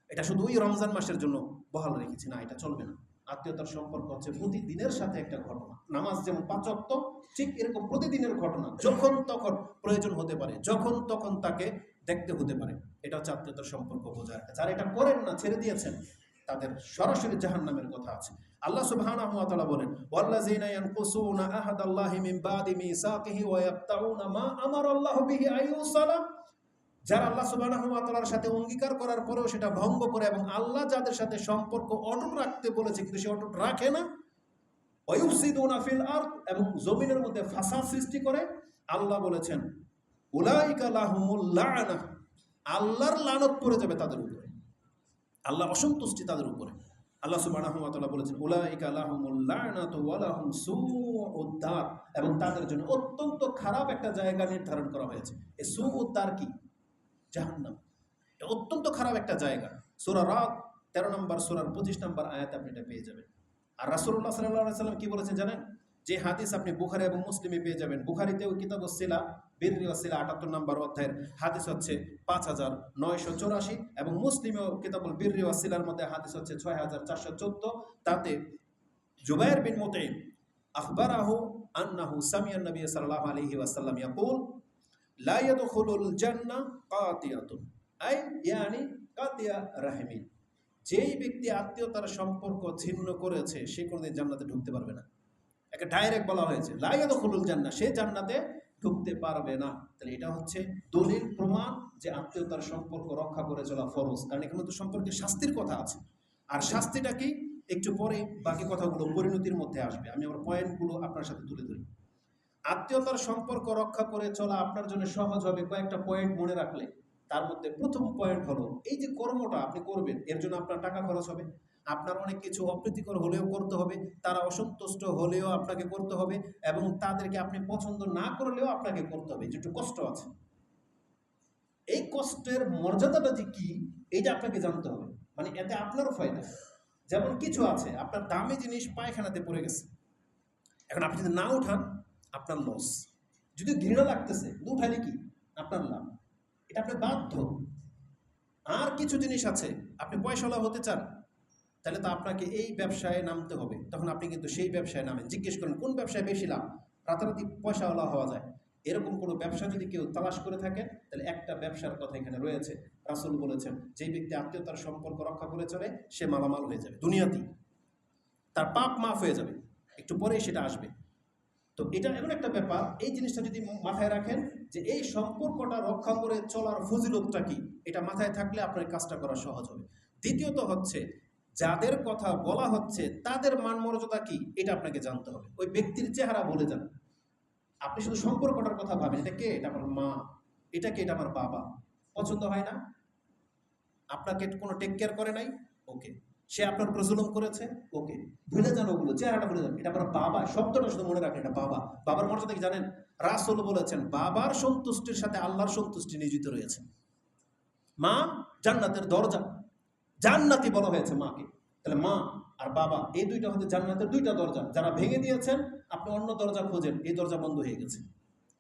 এটা শুধু ওই রমজান মাসের জন্য বহাল রেখেছি না, এটা চলবে না। আত্মীয়তার সম্পর্ক হচ্ছে প্রতিদিনের সাথে একটা ঘটনা। নামাজ যেমন 5 ওয়াক্ত, ঠিক এরকম প্রতিদিনের ঘটনা, যখন তখন প্রয়োজন হতে পারে, যখন তখন তাকে দেখতে হতে পারে। এটা হচ্ছে আত্মীয়তার সম্পর্ক বোঝার। যারা এটা করেন না, ছেড়ে দিয়েছেন, তাদের সরাসরি জাহান্নামের কথা আছে। আল্লাহ সুবহানাহু ওয়া তাআলা বলেন, ওয়াল্লাযীনা ইয়ানকুসুনা আহাদাল্লাহি মিন বাদি মিসাকিহি ওয়া ইয়াকতাউনা মা আমারাল্লাহু বিহি আইয়ুসালা, যারা আল্লাহ সুবহানাহু ওয়া তাআলার সাথে অঙ্গীকার করার পরেও সেটা ভঙ্গ করে এবং আল্লাহ যাদের সাথে সম্পর্ক অটুট রাখতে বলেছে কিন্তু সে অটুট রাখে না, ওয়া ইউফসিদুনা ফিল আরদ, এবং জমিনের মধ্যে ফাসাদ সৃষ্টি করে, আল্লাহ বলেছেন উলাইকা লাহুমুল লা'নাহ, আল্লাহর লানত পড়ে যাবে তাদের উপরে, আল্লাহ অসন্তুষ্টি তাদের উপরে। আল্লাহ সুবহানাহু ওয়া তাআলা বলেছেন উলাইকা লাহুমুল লা'নাতু ওয়া লাহুম সুউদ দার, এবং তাদের জন্য অত্যন্ত খারাপ একটা জায়গা নির্ধারণ করা হয়েছে। এই সুউদ দার কি? জাহান্নাম। এটা অত্যন্ত খারাপ একটা জায়গা। সূরা রাদ 13 নম্বর সূরার 25 নম্বর আয়াতে আপনি এটা পেয়ে যাবেন। আর রাসূলুল্লাহ সাল্লাল্লাহু আলাইহি ওয়াসাল্লাম কি বলেছেন জানেন? যে হাদিস আপনি বুখারী এবং মুসলিমে পেয়ে যাবেন। বুখারীতেও কিতাবুস সিলা বিররি ওয়াস সিলা 78 নম্বর অধ্যায়ের হাদিস হচ্ছে 5984, এবং মুসলিমেও কিতাবুল বিররি ওয়াস সিলার মধ্যে হাদিস হচ্ছে 6414। তাতে জুবাইর বিন মুতঈম আখবারাহু আন্নাহু সামিআ নবী সাল্লাল্লাহু আলাইহি ওয়াসাল্লাম ইয়াকুল লা ইয়াদখুলুল জান্নাহ কাতিয়াতুন, আই ইয়ানি কাতিয়া রাহিমিন, যেই ব্যক্তি আত্মীয়তার সম্পর্ক ছিন্ন করেছে সে কোনোদিন জান্নাতে ঢুকতে পারবে না। একে ডাইরেক্ট বলা হয়েছে লা ইয়াদখুলুল জান্নাহ, সে জান্নাতে ঢুকতে পারবে না। তাহলে এটা হচ্ছে দলিল প্রমাণ যে আত্মীয়তার সম্পর্ক রক্ষা করে চলা ফরজ, কারণ এখানে তো সম্পর্কে শাস্তির কথা আছে। আর শাস্তিটা কি একটু পরে বাকি কথাগুলো পরিণতির মধ্যে আসবে, আমি আমার পয়েন্টগুলো আপনার সাথে তুলে ধরি। আত্মীয়তার সম্পর্ক রক্ষা করে চলা আপনার জন্য সহজ হবে কয়েকটা পয়েন্ট মনে রাখলে। তার মধ্যে প্রথম পয়েন্ট হলো এই যে কর্মটা আপনি করবেন এর জন্য আপনার টাকা খরচ হবে, আপনার অনেক কিছু অপ্রীতিকর হলেও করতে হবে, তারা অসন্তুষ্ট হলেও আপনাকে করতে হবে, এবং তাদেরকে আপনি পছন্দ না করলেও আপনাকে করতে হবে, যেটু কষ্ট আছে। এই কষ্টের মর্যাদাটা যে কি এইটা আপনাকে জানতে হবে, মানে এতে আপনারও ফায়দা। যেমন কিছু আছে আপনার দামি জিনিস পায়খানাতে পড়ে গেছে, এখন আপনি যদি না উঠান আপনার লস, যদি ঘৃণা লাগতেছে উঠালে কি আপনার লাভ, এটা আপনি বাধ্য। আর কিছু জিনিস আছে আপনি পয়সাওয়ালা হতে চান, তাহলে তো আপনাকে এই ব্যবসায় নামতে হবে, তখন আপনি কিন্তু সেই ব্যবসায় নামেন। জিজ্ঞেস করেন কোন ব্যবসায় বেশি লাভ, রাতারাতি পয়সাওয়ালা হওয়া যায়, এরকম কোনো ব্যবসা যদি কেউ তালাশ করে থাকেন তাহলে একটা ব্যবসার কথা এখানে রয়েছে। রাসূল বলেছেন যেই ব্যক্তি আত্মীয়তার সম্পর্ক রক্ষা করে চলে সে মালামাল হয়ে যাবে দুনিয়াতেই, তার পাপ মাফ হয়ে যাবে, একটু পরেই সেটা আসবে। তো এটা এমন একটা ব্যাপার, এই জিনিসটা যদি মাথায় রাখেন যে এই সম্পর্কটা রক্ষা করে চলার ফজিলতটা কি, এটা মাথায় থাকলে আপনার কাজটা করা সহজ হবে। দ্বিতীয়ত হচ্ছে যাদের কথা বলা হচ্ছে তাদের মান মর্যাদা কি এটা আপনাকে জানতে হবে। ওই ব্যক্তির চেহারা বলে যান, আপনি শুধু সম্পর্কটার কথা ভাবেন, এটা কে, এটা আমার মা, এটা কে, এটা আমার বাবা, পছন্দ হয় না, আপনাকে কোনো টেক কেয়ার করে নাই, ওকে, সে আপনার প্রজলন করেছে, ওকে, ভুলে যান ওগুলো, চেহারাটা ভুলে যান, এটা আমার বাবা, শব্দটা শুধু মনে রাখেন, এটা বাবা। বাবার মর্যাদা কি জানেন? রাসূল বলেছেন বাবার সন্তুষ্টির সাথে আল্লাহর সন্তুষ্টি নিয়োজিত রয়েছে। মা জান্নাতের দরজা, জান্নাতি বলা হয়েছে মাকে। তাহলে মা আর বাবা এই দুইটা হচ্ছে জান্নাতের দুইটা দরজা, যারা ভেঙে দিয়েছেন আপনি অন্য দরজা খোঁজেন, এই দরজা বন্ধ হয়ে গেছে।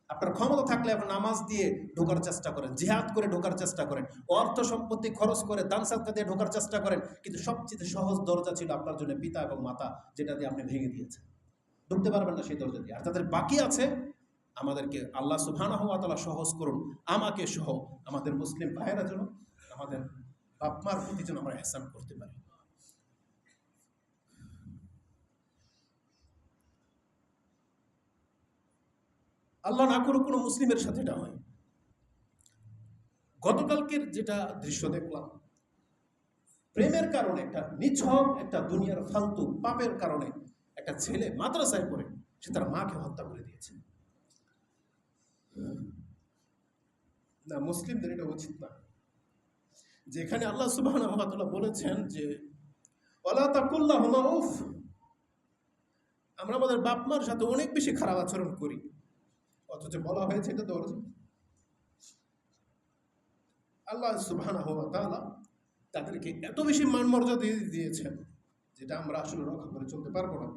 আপনার ক্ষমতা থাকলে এখন নামাজ দিয়ে ঢোকার চেষ্টা করেন, জিহাদ করে ঢোকার চেষ্টা করেন, অর্থ সম্পত্তি খরচ করে দান সাদকা দিয়ে ঢোকার চেষ্টা করেন, কিন্তু সবচেয়ে সহজ দরজা ছিল আপনার জন্য পিতা এবং মাতা, যেটা দিয়ে আপনি ভেঙে দিয়েছেন, ঢুকতে পারবেন না সেই দরজা দিয়ে। আর তাদের বাকি আছে, আমাদেরকে আল্লাহ সুবহানাহু ওয়া তাআলা সহজ করুন, আমাকে সহ আমাদের মুসলিম ভাইয়েরা যেন আমাদের বাপ মার প্রতি যেন আমরা ইহসান করতে পারি। আল্লাহ না করুক কোনো মুসলিমের সাথে এটা হয়। গতকালকের যেটা দৃশ্য দেখলাম, প্রেমের কারণে একটা নিছক একটা দুনিয়ার ফালতু পাপের কারণে একটা ছেলে মাদ্রাসায় পড়ে সে তার মাকে হত্যা করে দিয়েছে। না, মুসলিমদের এটা উচিত না। যেখানে আল্লাহ সুবহানাহু ওয়া তাআলা বলেছেন যে ওয়ালা তাকুল লাহুমা উফ, আমরা আমাদের বাপ মার সাথে অনেক বেশি খারাপ আচরণ করি, অথচ বলা হয়েছে এটা দরজা। আল্লাহ সুবহানাহু ওয়া তাআলা তাদেরকে এত বেশি মান মর্যাদা দিয়েছেন যেটা আমরা আসলে রক্ষা করে চলতে পারবো না।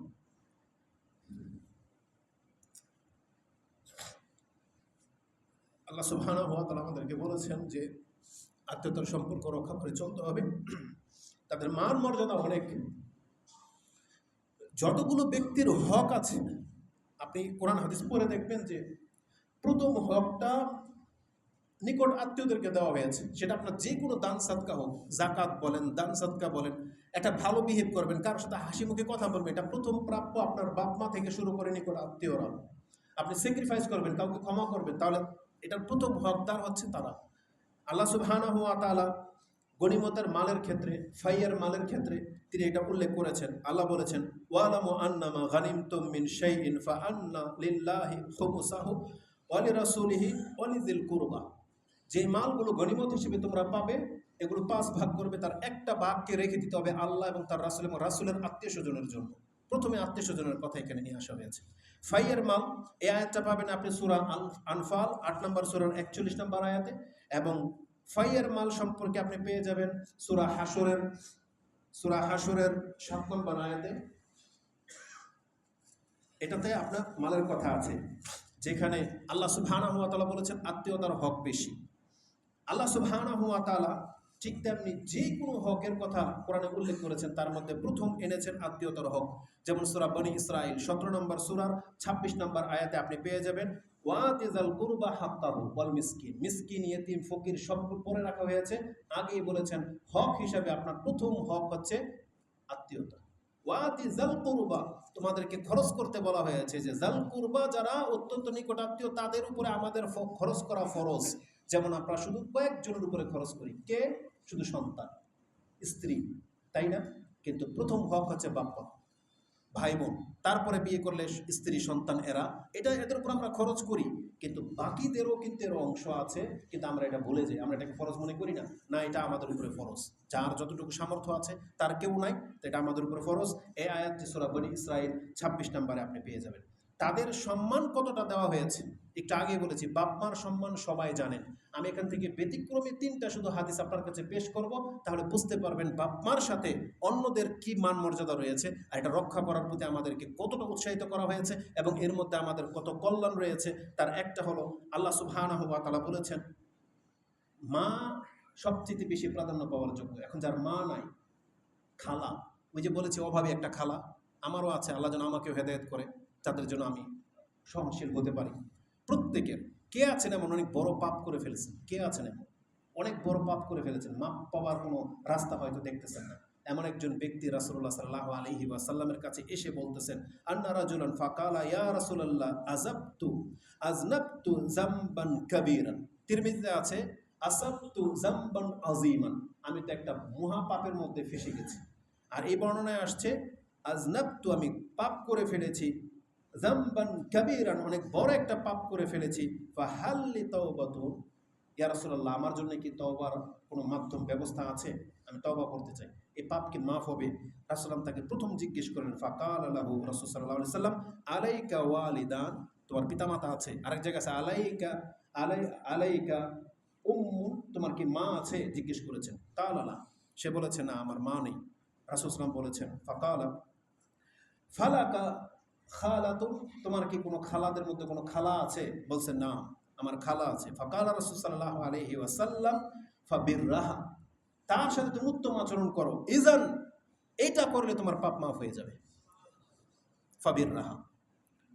আল্লাহ সুবহানাহু ওয়া তাআলা আমাদেরকে বলেছেন যে আত্মীয়তার সম্পর্ক রক্ষা করে চলতে হবে, তাদের মান মর্যাদা অনেক। যতগুলো ব্যক্তির হক আছে আপনি কোরআন হাদিস পড়ে দেখবেন যে প্রথম হকটা নিকট আত্মীয়দেরকে দেওয়া হয়েছে, সেটা আপনার যে কোনো দান সাদকা হোক, জাকাত বলেন, দান সাদকা বলেন, একটা ভালো বিহেভ করবেন, কারোর সাথে হাসি মুখে কথা বলবেন, এটা প্রথম প্রাপ্য আপনার বাপ মা থেকে শুরু করে নিকট আত্মীয়রা। আপনি স্যাক্রিফাইস করবেন, কাউকে ক্ষমা করবেন, তাহলে এটার প্রথম হকদার হচ্ছে তারা। আল্লাহ সুবহানাহু ওয়া তাআলা গনিমতের মালের ক্ষেত্রে, ফাইয়ের মালের ক্ষেত্রে তিনি এটা উল্লেখ করেছেন। আল্লাহ বলেছেন, ওয়ালামু আন্নামা গানিমতুম মিন শাইইন ফাআন্না লিল্লাহি খুমুসাহু ওয়া লিরাসূলিহি ওয়া লিযিল কুরবা। যে মালগুলো গনিমত হিসেবে তোমরা পাবে, এগুলো 5 ভাগ করবে, তার একটা ভাগকে রেখে দিতে হবে আল্লাহ এবং তার রাসূল এবং রাসূলের আত্মীয় স্বজনের জন্য। প্রথমে আত্মীয় স্বজনের কথা এখানে নিয়ে আসা হয়েছে। ফাইয়ের মাল, এই আয়াতটা পাবেন আপনি সূরা আনফাল 8 নম্বর সূরার 41 নম্বর আয়াতে, এবং ফাইয়ের মাল সম্পর্কে আপনি পেয়ে যাবেন সূরা হাশরের 7 নম্বর আয়াতে। এটাতে আপনার মালের কথা আছে, যেখানে আল্লাহ সুবহানাহু ওয়া তাআলা বলেছেন আত্মীয়তার হক বেশি। আল্লাহ সুবহানাহু ওয়া তাআলা ঠিক তেমনি যে কোনো হকের কথা কোরআনে উল্লেখ করেছেন, তার মধ্যে প্রথম এনেছেন আত্মীয়তার হক। যেমন সূরা বনী ইসরাঈল 17 নম্বর সূরার 26 নম্বর আয়াতে আপনি পেয়ে যাবেন ওয়াতিজাল কুরবা হাক্কাহু ওয়াল মিসকিন। মিসকিন, ইয়েতিম, ফকির সবগুলো পরে রাখা হয়েছে। আগেই বলেছেন হক হিসাবে আপনার প্রথম হক হচ্ছে আত্মীয়তা। ওয়াতিজাল কুরবা, তোমাদেরকে খরচ করতে বলা হয়েছে, যে জাল কুরবা যারা অত্যন্ত নিকট আত্মীয় তাদের উপরে আমাদের খরচ করা ফরজ। যেমন আমরা শুধু কয়েকজনের উপরে খরচ করি, কে? শুধু সন্তান, স্ত্রী, তাই না? কিন্তু প্রথম হক হচ্ছে বাবা, ভাই বোন, তারপরে বিয়ে করলে স্ত্রী, সন্তান, এদের উপর আমরা খরচ করি। কিন্তু বাকিদেরও কিন্তু এর অংশ আছে, কিন্তু আমরা এটা ভুলে যাই, আমরা এটাকে ফরজ মনে করি না। না, এটা আমাদের উপরে ফরজ, যার যতটুকু সামর্থ্য আছে, তার কেউ নাই, তো এটা আমাদের উপরে ফরজ। এই আয়াতটি সূরা বনী ইসরাঈল 26 নম্বরে আপনি পেয়ে যাবেন। তাদের সম্মান কতটা দেওয়া হয়েছে একটু আগে বলেছি, বাপ মার সম্মান সবাই জানেন। আমি এখান থেকে ব্যতিক্রমী 3টা শুধু হাদিস আপনার কাছে পেশ করব, তাহলে বুঝতে পারবেন বাপ মার সাথে অন্যদের কি মান মর্যাদা রয়েছে, আর এটা রক্ষা করার প্রতি আমাদেরকে কতটা উৎসাহিত করা হয়েছে এবং এর মধ্যে আমাদের কত কল্যাণ রয়েছে। তার একটা হলো আল্লাহ সুবহানাহু ওয়া তাআলা বলেছেন মা সবচেয়ে বেশি প্রাধান্য পাওয়ার যোগ্য। এখন যার মা নাই, খালা, ওই যে বলেছি অভাবী একটা খালা আমারও আছে, আল্লাহ যেন আমাকেও হেদায়েত করে, তাদের জন্য আমি সহনশীল হতে পারি। প্রত্যেকের কে আছেন এমন অনেক বড় পাপ করে ফেলেছেন? কে আছেন এমন অনেক বড় পাপ করে ফেলেছেন, মাপ পাওয়ার কোনো রাস্তা হয়তো দেখতেছেন না? এমন একজন ব্যক্তি রাসূলুল্লাহ সাল্লাল্লাহু আলাইহি ওয়াসাল্লামের কাছে এসে বলতেছেন, আন্না রাজুলান ফাকালা ইয়া রাসূলুল্লাহ আযনাবতু যামবান কাবীরান। তিরমিজিতে আছে আসাবতু যামবান আযীমান, আমি তো একটা মহা পাপের মধ্যে ফেসে গেছি। আর এই বর্ণনায় আসছে আযনাবতু, আমি পাপ করে ফেলেছি, যামবান কাবীরান, অনেক বড় একটা পাপ করে ফেলেছি, ফাহাল লি তাওবাতুন, ইয়া রাসূলুল্লাহ আমার জন্য কি তওবার কোনো মাধ্যম ব্যবস্থা আছে? আমি তওবা করতে চাই, এই পাপ কি মাফ হবে? রাসূলুল্লাহ তাকে প্রথম জিজ্ঞেস করেন, ফাকালা লাহু রাসূল সাল্লাল্লাহু আলাইহি সাল্লাম আলাইকা ওয়ালিদান, তোমার পিতামাতা আছে? আরেক জায়গায় আছে আলাইকা উম্মুন, তোমার কি মা আছে? জিজ্ঞেস করেছেন। কালা, সে বলেছে না, আমার মা নেই। রাসূল সাল্লাল্লাহু বলেছেন ফাকালা ফালাকা খালাতুন, তোমার কি কোনো খালাদের মধ্যে কোনো খালা আছে? বলছে না, আমার খালা আছে। ফাকালা রাসূল সাল্লাল্লাহু আলাইহি ওয়াসাল্লাম ফাবিররাহা, তার সাথে তুমি উত্তম আচরণ করো, ইজান এইটা করলে তোমার পাপ মাফ হয়ে যাবে। ফাবিররাহা,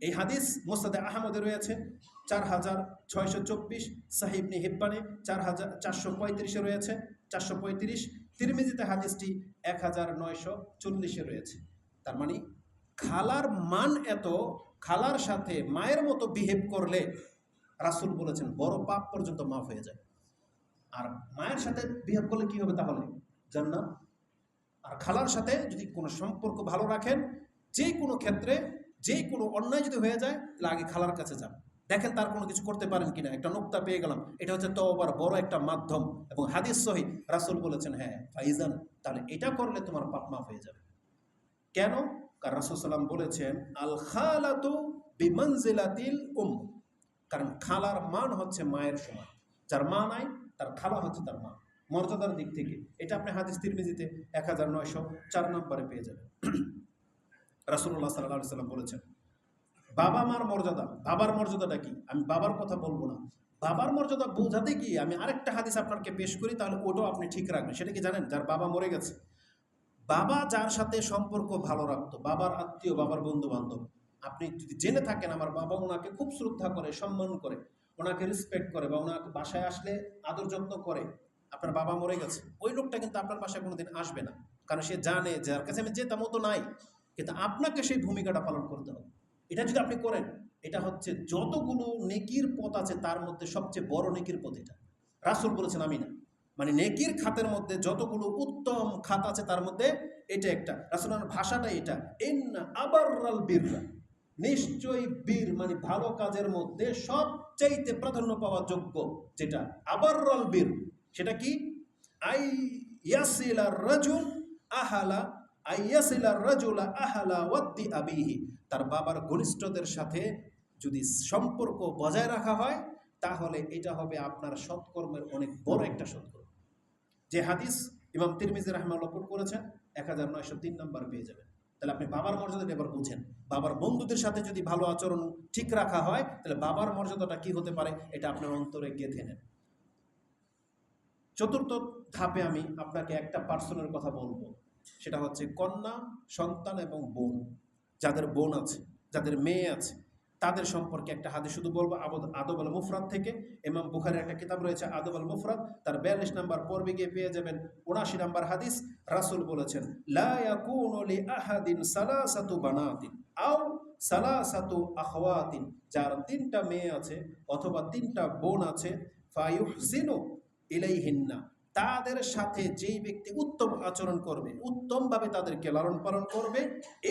এই হাদিস মুসনাদে আহমদে রয়েছে 4624, সহিহ ইবনে হিব্বানে 4435 রয়েছে 435, তিরমিজিতে হাদিসটি 1940 রয়েছে। তার মানে খালার মান এত, খালার সাথে মায়ের মতো বিহেভ করলে রাসূল বলেছেন বড় পাপ পর্যন্ত মাফ হয়ে যায়। আর মায়ের সাথে বিহেভ করলে কি হবে? তাহলে জান্নাত। আর খালার সাথে যদি কোনো সম্পর্ক ভালো রাখেন, যে কোনো ক্ষেত্রে যে কোনো অন্যায় যদি হয়ে যায়, তাহলে আগে খালার কাছে যান, দেখেন তার কোনো কিছু করতে পারেন কিনা। একটা নুকতা পেয়ে গেলাম, এটা হচ্ছে তওবার বড় একটা মাধ্যম, এবং হাদিস সহিহ, রাসূল বলেছেন হ্যাঁ ফাইজান, তাহলে এটা করলে তোমার পাপ মাফ হয়ে যাবে। কেন? কারণ রাসূল সাল্লাম বলেছেন আল খালাতু বিমানজিলাতিল কারণ খালার মান হচ্ছে মায়ের সমান। যার মা নাই, তার খালা হচ্ছে তার মা, মর্যাদার দিক থেকে। এটা আপনি হাদিস তিরমিজিতে 1904 নম্বরে পেয়ে যাবেন। রাসূলুল্লাহ সাল্লাল্লাহু আলাইহি সাল্লাম বলেছেন বাবা মার মর্যাদা। বাবার মর্যাদাটা কি? আমি বাবার কথা বলবো না, বাবার মর্যাদা বোঝাতে গিয়ে আমি আরেকটা হাদিস আপনাকে পেশ করি, তাহলে ওটাও আপনি ঠিক রাখবেন। সেটা কি জানেন? যার বাবা মরে গেছে, বাবা যার সাথে সম্পর্ক ভালো রাখতো, বাবার আত্মীয়, বাবার বন্ধু বান্ধব, আপনি যদি জেনে থাকেন আমার বাবা ওনাকে খুব শ্রদ্ধা করে, সম্মান করে, ওনাকে রেসপেক্ট করে, বা ওনাকে বাসায় আসলে আদর যত্ন করে, আপনার বাবা মরে গেছে, ওই লোকটা কিন্তু আপনার বাসায় কোনোদিন আসবে না। কারণ সে জানে যার কাছে আমি যেতাম ও তো নাই, কিন্তু আপনাকে সেই ভূমিকাটা পালন করতে হবে। এটা যদি আপনি করেন, এটা হচ্ছে যতগুলো নেকির পথ আছে তার মধ্যে সবচেয়ে বড় নেকির পথ এটা। রাসূল বলেছেন, আমি না। মানে নেকির খাতের মধ্যে যতগুলো উত্তম খাত আছে তার মধ্যে এটা একটা। রাসূলের ভাষাটা এটা, ইন্না আবাররাল বিররা, নিশ্চয়ই বীর মানে ভালো কাজের মধ্যে সবচাইতে প্রাধান্য পাওয়া যোগ্য যেটা আবাররাল বীর, সেটা কি? আই ইয়াসিলা রাজুল আহালা আইয়াসিলা রাজুলা আহালা ওয়াদ্দি আবিহি, তার বাবার ঘনিষ্ঠদের সাথে যদি সম্পর্ক বজায় রাখা হয় তাহলে এটা হবে আপনার সৎকর্মের অনেক বড় একটা সৎকর্ম। যে হাদিস ইমাম তিরমিজি রাহিমাহুল্লাহ কোট করেছেন 1903 নম্বর পেয়ে যাবেন। তাহলে আপনি বাবার মর্যাদাটা এবার বুঝেন। বাবার বন্ধুদের সাথে যদি ভালো আচরণ ঠিক রাখা হয় তাহলে বাবার মর্যাদাটা কি হতে পারে এটা আপনার অন্তরে গেঁথে নেন। চতুর্থ ধাপে আমি আপনাকে একটা পার্সনের কথা বলবো, সেটা হচ্ছে কন্যা, সন্তান এবং বোন। যাদের বোন আছে, যাদের মেয়ে আছে, তাদের সম্পর্কে একটা হাদিস শুধু বলবো আদব আল মুফরাদ থেকে। ইমাম বুখারীর একটা কিতাব রয়েছে আদব আল মুফরাদ, তার 42 নম্বর পর্বে গিয়ে পেয়ে যাবেন 79 নম্বর হাদিস। রাসূল বলেছেন, লা ইয়াকুনু লি আহাদিন সালাসাতু বানাতিন আও সালাসাতু আখওয়াতিন, যার 3টা মেয়ে আছে অথবা 3টা বোন আছে, ফায়ুহসিনু ইলাইহিন্না, তাদের সাথে যেই ব্যক্তি উত্তম আচরণ করবে, উত্তমভাবে তাদেরকে লালন পালন করবে,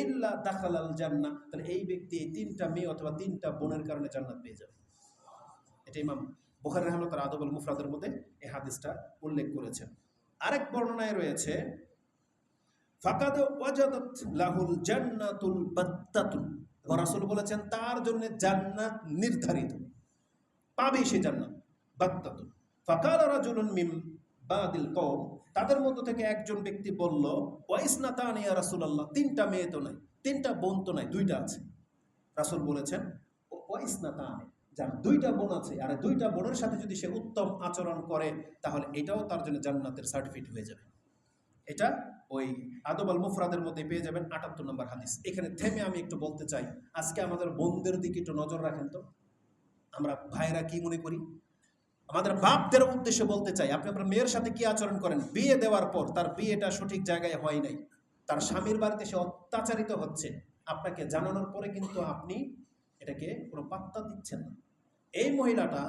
ইল্লা দাখালাল জান্নাহ, তাহলে এই ব্যক্তি এই 3টা মেয়ে অথবা 3টা বোনের কারণে জান্নাত পেয়ে যাবে। এটা ইমাম বুখারী রাহিমাহুল্লাহ তার আদবুল মুফরাদের মধ্যে এই হাদিসটা উল্লেখ করেছেন। আরেক বর্ণনায় রয়েছে, ফাকাদ ওয়াজাদাত লাহুল জান্নাতুল বাত্তাতুন, রাসূল বলেছেন তার জন্য জান্নাত নির্ধারিত, পাবে সে জান্নাত। বাত্তাতুন ফাকালা রাজুলুন মিন বাদিল কওম, তাদের মধ্য থেকে একজন ব্যক্তি বলল, ওয়াইসনাতানি ইয়া রাসূলুল্লাহ, 3টা মেয়ে তো নাই, 3টা বোন তো নাই, 2টা আছে। রাসূল বলেছেন, ওয়াইসনাতানি, যার 2টা বোন আছে আর 2টা বোনের সাথে যদি সে উত্তম আচরণ করে তাহলে এটাও তার জন্য জান্নাতের সার্টিফিকেট হয়ে যাবে। এটা ওই আদব আল মুফরাদের মধ্যে পেয়ে যাবেন 78 নম্বর হাদিস। এখানে থেমে আমি একটু বলতে চাই, আজকে আমাদের বোনদের দিকে একটু নজর রাখেন তো। আমরা ভাইরা কি মনে করি? আমাদের বাপদের উদ্দেশ্যে বলতে চাই, আপনি আপনার মেয়ের সাথে কি আচরণ করেন? বিয়ে দেওয়ার পর তার বিয়েটা সঠিক জায়গায় হয় নাই, তার স্বামীর বাড়িতে সে অত্যাচারিত হচ্ছে, আপনাকে জানানোর পরে কিন্তু আপনি এটাকে কোনো পাত্তা দিচ্ছেন না। এই মহিলাটা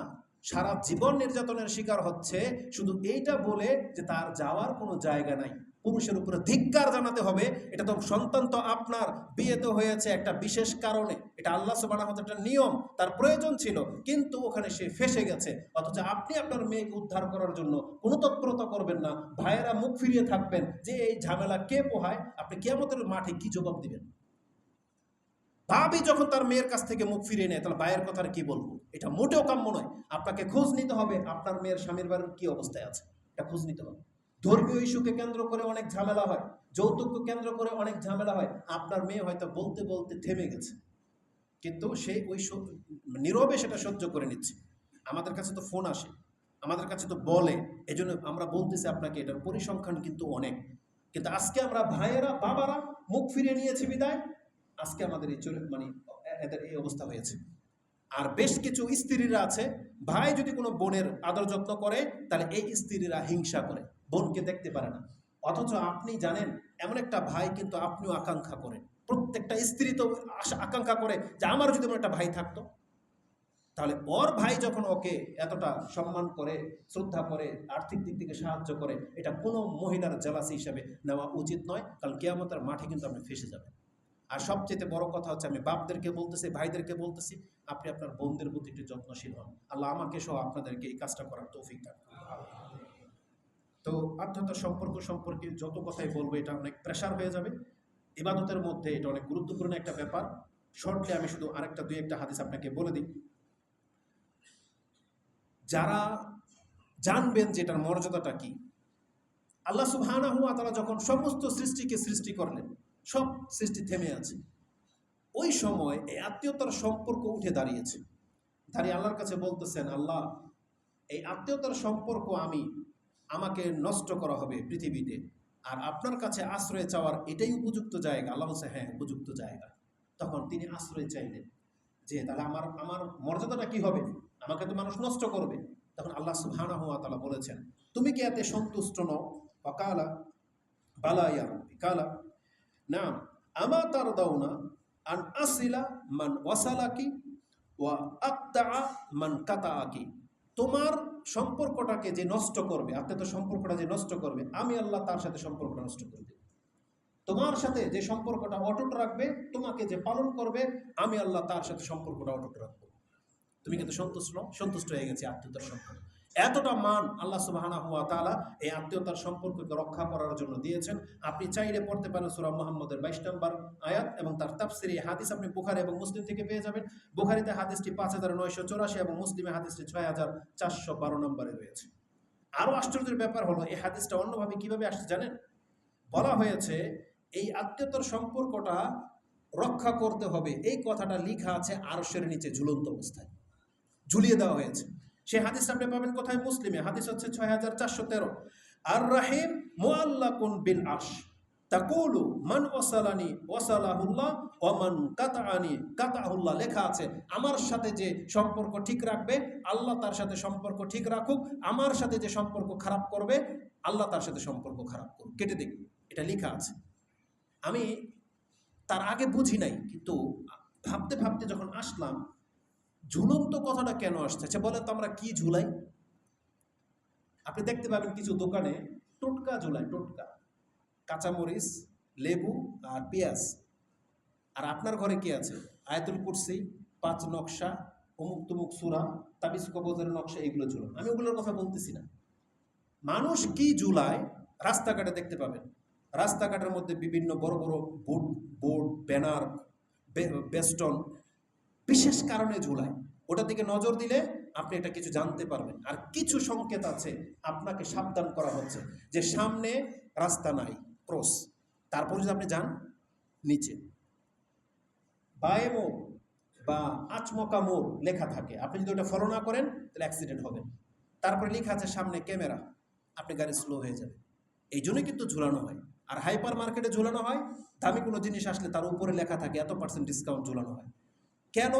সারা জীবন নির্যাতনের শিকার হচ্ছে শুধু এইটা বলে যে তার যাওয়ার কোনো জায়গা নাই। পুরুষের উপরে ধিক্কার জানাতে হবে। এটা তো সন্তান তো আপনার, বিয়ে তো হয়েছে একটা বিশেষ কারণে, এটা আল্লাহ সুবহানাহু ওয়া তাআলার নিয়ম, তার প্রয়োজন ছিল, কিন্তু ওখানে সে ফেসে গেছে। অথচ আপনি আপনার মেয়েকে উদ্ধার করার জন্য কোনো তৎপরতা করবেন না, ভাইয়েরা মুখ ফিরিয়ে থাকবেন যে এই ঝামেলা কে পোহায়। আপনি কিয়ামতের মাঠে কি জবাব দিবেন? ভাবি যখন তার মেয়ের কাছ থেকে মুখ ফিরিয়ে নেয় তাহলে ভাইয়ের কথা কি বলবো? এটা মোটেও কাম্য নয়। আপনাকে খোঁজ নিতে হবে আপনার মেয়ের স্বামীর বাড়ির কি অবস্থায় আছে, এটা খোঁজ নিতে হবে। ধর্মীয় ইস্যুকে কেন্দ্র করে অনেক ঝামেলা হয়, যৌতুককে কেন্দ্র করে অনেক ঝামেলা হয়। আপনার মেয়ে হয়তো বলতে বলতে থেমে গেছে, কিন্তু সে ওই নীরবে সেটা সহ্য করে নিচ্ছে। আমাদের কাছে তো ফোন আসে, আমাদের কাছে তো বলে, এজন্য আমরা বলতেছি আপনাকে, এটার পরিসংখ্যান কিন্তু অনেক। কিন্তু আজকে আমরা ভাইয়েরা বাবারা মুখ ফিরিয়ে নিয়েছি বিদায় আজকে আমাদের এই মানে এদের এই অবস্থা হয়েছে। আর বেশ কিছু স্ত্রীরা আছে, ভাই যদি কোনো বোনের আদর যত্ন করে তাহলে এই স্ত্রীরা হিংসা করে, বোনকে দেখতে পারে না। অথচ আপনি জানেন এমন একটা ভাই কিন্তু আপনিও আকাঙ্ক্ষা করেন, প্রত্যেকটা স্ত্রী তো আকাঙ্ক্ষা করে যে আমার যদি এমন একটা ভাই থাকতো। তাহলে ওর ভাই যখন ওকে এতটা সম্মান করে, শ্রদ্ধা করে, আর্থিক দিক থেকে সাহায্য করে, এটা কোনো মহিলার জেলাসি হিসাবে নেওয়া উচিত নয়, কারণ কিয়ামতের মাঠে কিন্তু আপনি ফেসে যাবেন। আর সবচেয়ে বড় কথা হচ্ছে, আমি বাপদেরকে বলতেছি, ভাইদেরকে বলতেছি, আপনি আপনার বোনদের প্রতি একটু যত্নশীল হন। আল্লাহ আমাকে সহ আপনাদেরকে এই কাজটা করার তৌফিক দান। তো আত্মীয়তার সম্পর্ক সম্পর্কে যত কথাই বলবো এটা অনেক প্রেশার হয়ে যাবে। ইবাদতের মধ্যে এটা অনেক গুরুত্বপূর্ণ একটা ব্যাপার। শর্টলি আমি শুধু আরেকটা দুই একটা হাদিস আপনাকে বলে দিই। যারা জানবেন যে এটার মর্যাদাটা কি, আল্লাহ সুবহানাহু ওয়া তাআলা যখন সমস্ত সৃষ্টিকে সৃষ্টি করলেন, সব সৃষ্টি থেমে আছে, ওই সময় এই আত্মীয়তার সম্পর্ক উঠে দাঁড়িয়েছে। দাঁড়িয়ে আল্লাহর কাছে বলতেছেন, আল্লাহ এই আত্মীয়তার সম্পর্ক আমাকে নষ্ট করা হবে পৃথিবীতে, আর আপনার কাছে আশ্রয় চাওয়ার এটাই উপযুক্ত জায়গা। আল্লাহ বলছে, হ্যাঁ উপযুক্ত জায়গা। তখন তিনি আশ্রয় চাইলেন যে তাহলে আমার মর্যাদাটা কি হবে, আমাকে তো মানুষ নষ্ট করবে। তখন আল্লাহ সুবহানাহু ওয়া তাআলা বলেছেন, তুমি কি এতে সন্তুষ্ট নও? ওয়াকালা বালা ইয়া রাব্বি কালা নাম আমা তারদাউনা আন আসিলা মান ওয়াসালাকি ওয়া আকতা মান কাতাআকি। তোমার সম্পর্কটাকে যে নষ্ট করবে, আপনি তো সম্পর্কটা যে নষ্ট করবে, আমি আল্লাহ তার সাথে সম্পর্কটা নষ্ট করে দেব। তোমার সাথে যে সম্পর্কটা অটুট রাখবে, তোমাকে যে পালন করবে, আমি আল্লাহ তার সাথে সম্পর্কটা অটুট রাখবো। তুমি কিন্তু সন্তুষ্ট হয়ে গেছে আত্মীয়তার সম্পর্ক। এতটা মান আল্লাহ সুবহানাহু ওয়া তাআলা এই আত্মীয়তার সম্পর্ককে রক্ষা করার জন্য দিয়েছেন। আপনি চাইলে পড়তে পারেন সূরা মুহাম্মদের 22 নম্বর আয়াত এবং তার তাফসীরে হাদিস আপনি বুখারী এবং মুসলিম থেকে পেয়ে যাবেন। বুখারীতে হাদিসটি 5984 এবং মুসলিমে হাদিসটি 6412 নম্বরে রয়েছে। আরো আশ্চর্যের ব্যাপার হলো এই হাদিসটা অন্যভাবে কিভাবে আসছে জানেন? বলা হয়েছে এই আত্মীয়তার সম্পর্কটা রক্ষা করতে হবে, এই কথাটা লেখা আছে আরশের নিচে ঝুলন্ত অবস্থায় ঝুলিয়ে দেওয়া হয়েছে। সেই হাদিস আপনি পাবেন কোথায়? মুসলিমে। হাদিস হচ্ছে 6413। আর রাহিম মুআল্লাকুন বিল আরশ তাকুলু মান ওয়াসালানি ওয়াসালাহুল্লাহ ওয়া মান কাতাআনি কাতাহুল্লাহ। লেখা আছে আমার সাথে যে সম্পর্ক ঠিক রাখবে আল্লাহ তার সাথে সম্পর্ক ঠিক রাখুক, আমার সাথে যে সম্পর্ক খারাপ করবে আল্লাহ তার সাথে সম্পর্ক খারাপ করুক। কেটে দেখুন, এটা লেখা আছে। আমি তার আগে বুঝি নাই, কিন্তু ভাবতে ভাবতে যখন আসলাম ঝুলন্ত কথাটা কেন আসছে, আচ্ছা বলেন তো আমরা কি ঝুলাই? আপনি দেখতে পাবেন কিছু দোকানে টোটকা ঝুলায়, টোটকা, কাঁচামরিচ, লেবু আর পেঁয়াজ। আর আপনার ঘরে কি আছে? আয়াতুল কুরসি, 5 নকশা, অমুক তমুক সূরা, তাবিজ কবজের নকশা, এগুলো ঝুলানো। আমি ওগুলোর কথা বলতেছি না। মানুষ কি ঝুলায় রাস্তাঘাটে দেখতে পাবেন। রাস্তাঘাটের মধ্যে বিভিন্ন বড় বড় বোর্ড, ব্যানার, বেস্টন বিশেষ কারণে ঝুলায়। ওটার দিকে নজর দিলে আপনি এটা কিছু জানতে পারবেন। আর কিছু সংকেত আছে, আপনাকে সাবধান করা হচ্ছে যে সামনে রাস্তা নাই, ক্রস। তারপর যদি আপনি যান নিচে বায়ে মোড় বা আচমকা মোড় লেখা থাকে, আপনি যদি ওটা ফলো না করেন তাহলে অ্যাক্সিডেন্ট হবে। তারপরে লেখা আছে সামনে ক্যামেরা, আপনি গাড়ি স্লো হয়ে যাবে। এই জন্যই কিন্তু ঝুলানো হয়। আর হাইপার মার্কেটে ঝুলানো হয়, দামি কোনো জিনিস আসলে তার উপরে লেখা থাকে এত% ডিসকাউন্ট ঝুলানো হয়। কেন?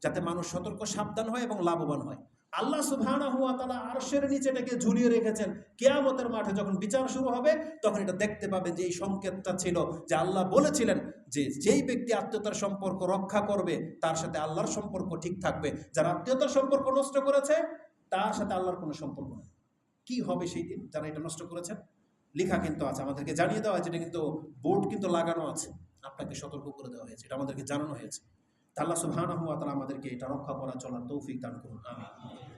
যাতে মানুষ সতর্ক সাবধান হয় এবং লাভবান হয়। আল্লাহ সুবহানাহু ওয়া তাআলা আরশের নিচে এটাকে ঝুলিয়ে রেখেছেন। কিয়ামতের মাঠে যখন বিচার শুরু হবে তখন এটা দেখতে পাবেন যে এই সংকেতটা ছিল যে আল্লাহ বলেছিলেন যে যেই ব্যক্তি আত্মীয়তার সম্পর্ক রক্ষা করবে তার সাথে আল্লাহর সম্পর্ক ঠিক থাকবে, যারা আত্মীয়তার সম্পর্ক নষ্ট করেছে তার সাথে আল্লাহর কোনো সম্পর্ক নেই। কি হবে সেই দিন যারা এটা নষ্ট করেছেন? লেখা কিন্তু আছে, আমাদেরকে জানিয়ে দেওয়া হয়েছে। এটা কিন্তু বোর্ড কিন্তু লাগানো আছে, আপনাকে সতর্ক করে দেওয়া হয়েছে, এটা আমাদেরকে জানানো হয়েছে। আল্লাহ সুবহানাহু ওয়া তাআলা আমাদেরকে এটা রক্ষা করা, চলার তৌফিক দান করুন, আমিন।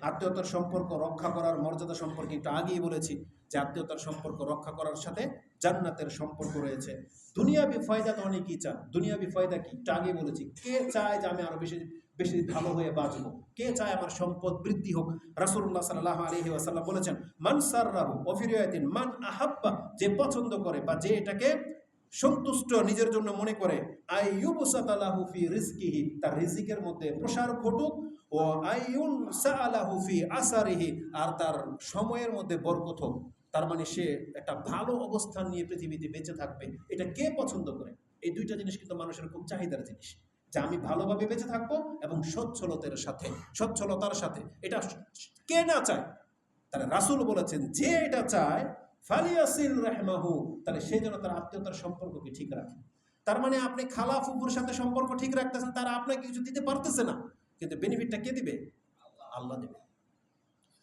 আত্মীয়তার সম্পর্ক রক্ষা করার মর্যাদা সম্পর্কে একটু আগেই বলেছি যে আত্মীয়তার সম্পর্ক রক্ষা করার সাথে জান্নাতের সম্পর্ক রয়েছে। দুনিয়াবি ফায়দা তো অনেকেই চান। দুনিয়াবি ফায়দা কি? একটু আগেই বলেছি। কে চায় যে আমি আরো বেশি বেশি ভালো হয়ে বাঁচবো? কে চায় আমার সম্পদ বৃদ্ধি হোক? রাসূলুল্লাহ সাল্লাল্লাহু আলাইহি ওয়াসাল্লাম বলেছেন মান সাররাহু ওয়া ফি রিওয়ায়াতিন মান আহাব্বা, যে পছন্দ করে বা যে এটাকে সন্তুষ্ট নিজের জন্য মনে করে, আইয়ুবসাতালাহু ফি রিজকিহি, তার রিজিকের মধ্যে প্রসার ঘটুক, ও আইয়ুন সাআলাহু ফি আসারিহি, আর তার সময়ের মধ্যে বরকত হোক। তার মানে সে একটা ভালো অবস্থান নিয়ে পৃথিবীতে বেঁচে থাকবে। এটা কে পছন্দ করে? এই দুইটা জিনিস কিন্তু মানুষের খুব চাহিদার জিনিস, যে আমি ভালোভাবে বেঁচে থাকবো এবং সচ্ছলতার সাথে। এটা কে না চায়? তাহলে রাসূল বলেছেন যে এটা চায় ফালিয়াসিল রাহমাহু, তাহলে সেই জন্য তার আত্মীয়তার সম্পর্ককে ঠিক রাখে। তার মানে আপনি খালা ফুফুর সাথে সম্পর্ক ঠিক রাখতেছেন, তারা আপনাকে কিছু দিতে পারতেছে না, কিন্তু বেনিফিটটা কে দিবে? আল্লাহ দিবে।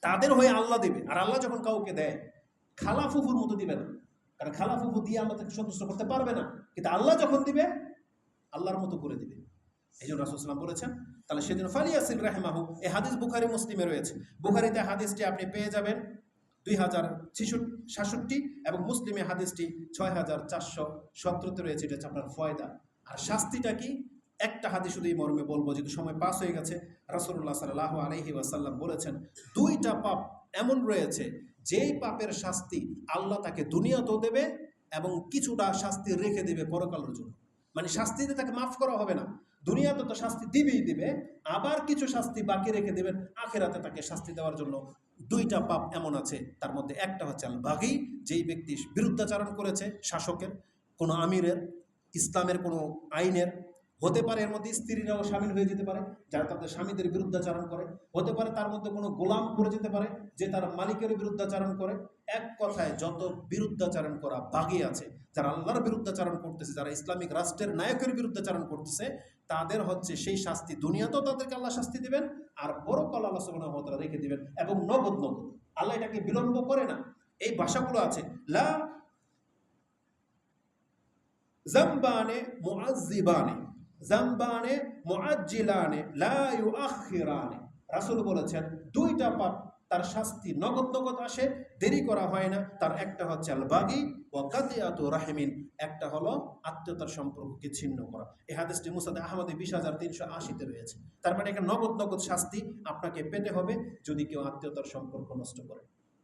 তাদের হয়ে আল্লাহ দিবে। আর আল্লাহ যখন কাউকে দেয় খালা ফুফুর মতো দিবে না, কারণ খালা ফুফু দিয়ে আল্লাহ তাকে সন্তুষ্ট করতে পারবে না, কিন্তু আল্লাহ যখন দিবে আল্লাহর মতো করে দিবে। এই জন্য রাসূল সাল্লাল্লাহু আলাইহি ওয়াসাল্লাম বলেছেন তাহলে সেদিন ফালিয়াসিল রাহমাহু। এই হাদিস বুখারী মুসলিমে রয়েছে। বুখারীতে হাদিসটি আপনি পেয়ে যাবেন 2067 এবং মুসলিমে হাদিসটি 6417 রয়েছে। এটা হচ্ছে আপনার ফয়দা। আর শাস্তিটা কি? একটা হাদিস শুধু এই মর্মে বলবো, যেহেতু সময় পাস হয়ে গেছে। রাসূলুল্লাহ সাল্লাল্লাহু আলাইহি ওয়াসাল্লাম বলেছেন 2টা পাপ এমন রয়েছে যেই পাপের শাস্তি আল্লাহ তাকে দুনিয়াতেও দেবে এবং কিছুটা শাস্তি রেখে দেবে পরকালের জন্য। মানে শাস্তিতে তাকে মাফ করা হবে না, দুনিয়াতে তো শাস্তি দিবেই দিবে, আবার কিছু শাস্তি বাকি রেখে দেবেন আখিরাতে তাকে শাস্তি দেওয়ার জন্য। 2টা পাপ এমন আছে, তার মধ্যে একটা হচ্ছে আল বাগী, যেই ব্যক্তি বিরুদ্ধাচারণ করেছে শাসকের, কোনো আমিরের, ইসলামের কোনো আইনের, হতে পারে এর মধ্যে স্ত্রীরাও সামিল হয়ে যেতে পারে যারা তাদের স্বামীদের বিরুদ্ধাচারণ করে, হতে পারে তার মধ্যে কোনো গোলাম পড়ে যেতে পারে যে তার মালিকের বিরুদ্ধাচারণ করে। এক কথায় যত বিরুদ্ধাচারণ করা বাগি আছে, যারা আল্লাহর বিরুদ্ধাচারণ করতেছে, যারা ইসলামিক রাষ্ট্রের নায়কের বিরুদ্ধাচারণ করতেছে, তাদের হচ্ছে সেই শাস্তি দুনিয়াতেও তাদেরকে আল্লাহ শাস্তি দিবেন, আর পরকাল আল্লাহ সুবহানাহু ওয়া তাআলা রেখে দিবেন, এবং নগদ নগদ। আল্লাহ এটাকে বিলম্ব করে না। এই ভাষাগুলো আছে, লা জাম্বানে মুআজ্জিবানে, জাম্বানে মুআজ্জিলানে লা ইউআখিরানে। রাসূল বলেছেন দুইটা পাপ তার শাস্তি নগদ নগদ আসে, দেরি করা হয় না। তার একটা হচ্ছে আল বাগি ওয়া কাতিয়াতু রাহিমিন, একটা হলো আত্মীয়তার সম্পর্ককে ছিন্ন করা। এই হাদিসটি মুসনাদ আহমদে 20,380-তে রয়েছে। তার মানে এখানে নগদ নগদ শাস্তি আপনাকে পেতে হবে যদি কেউ আত্মীয়তার সম্পর্ক নষ্ট করে।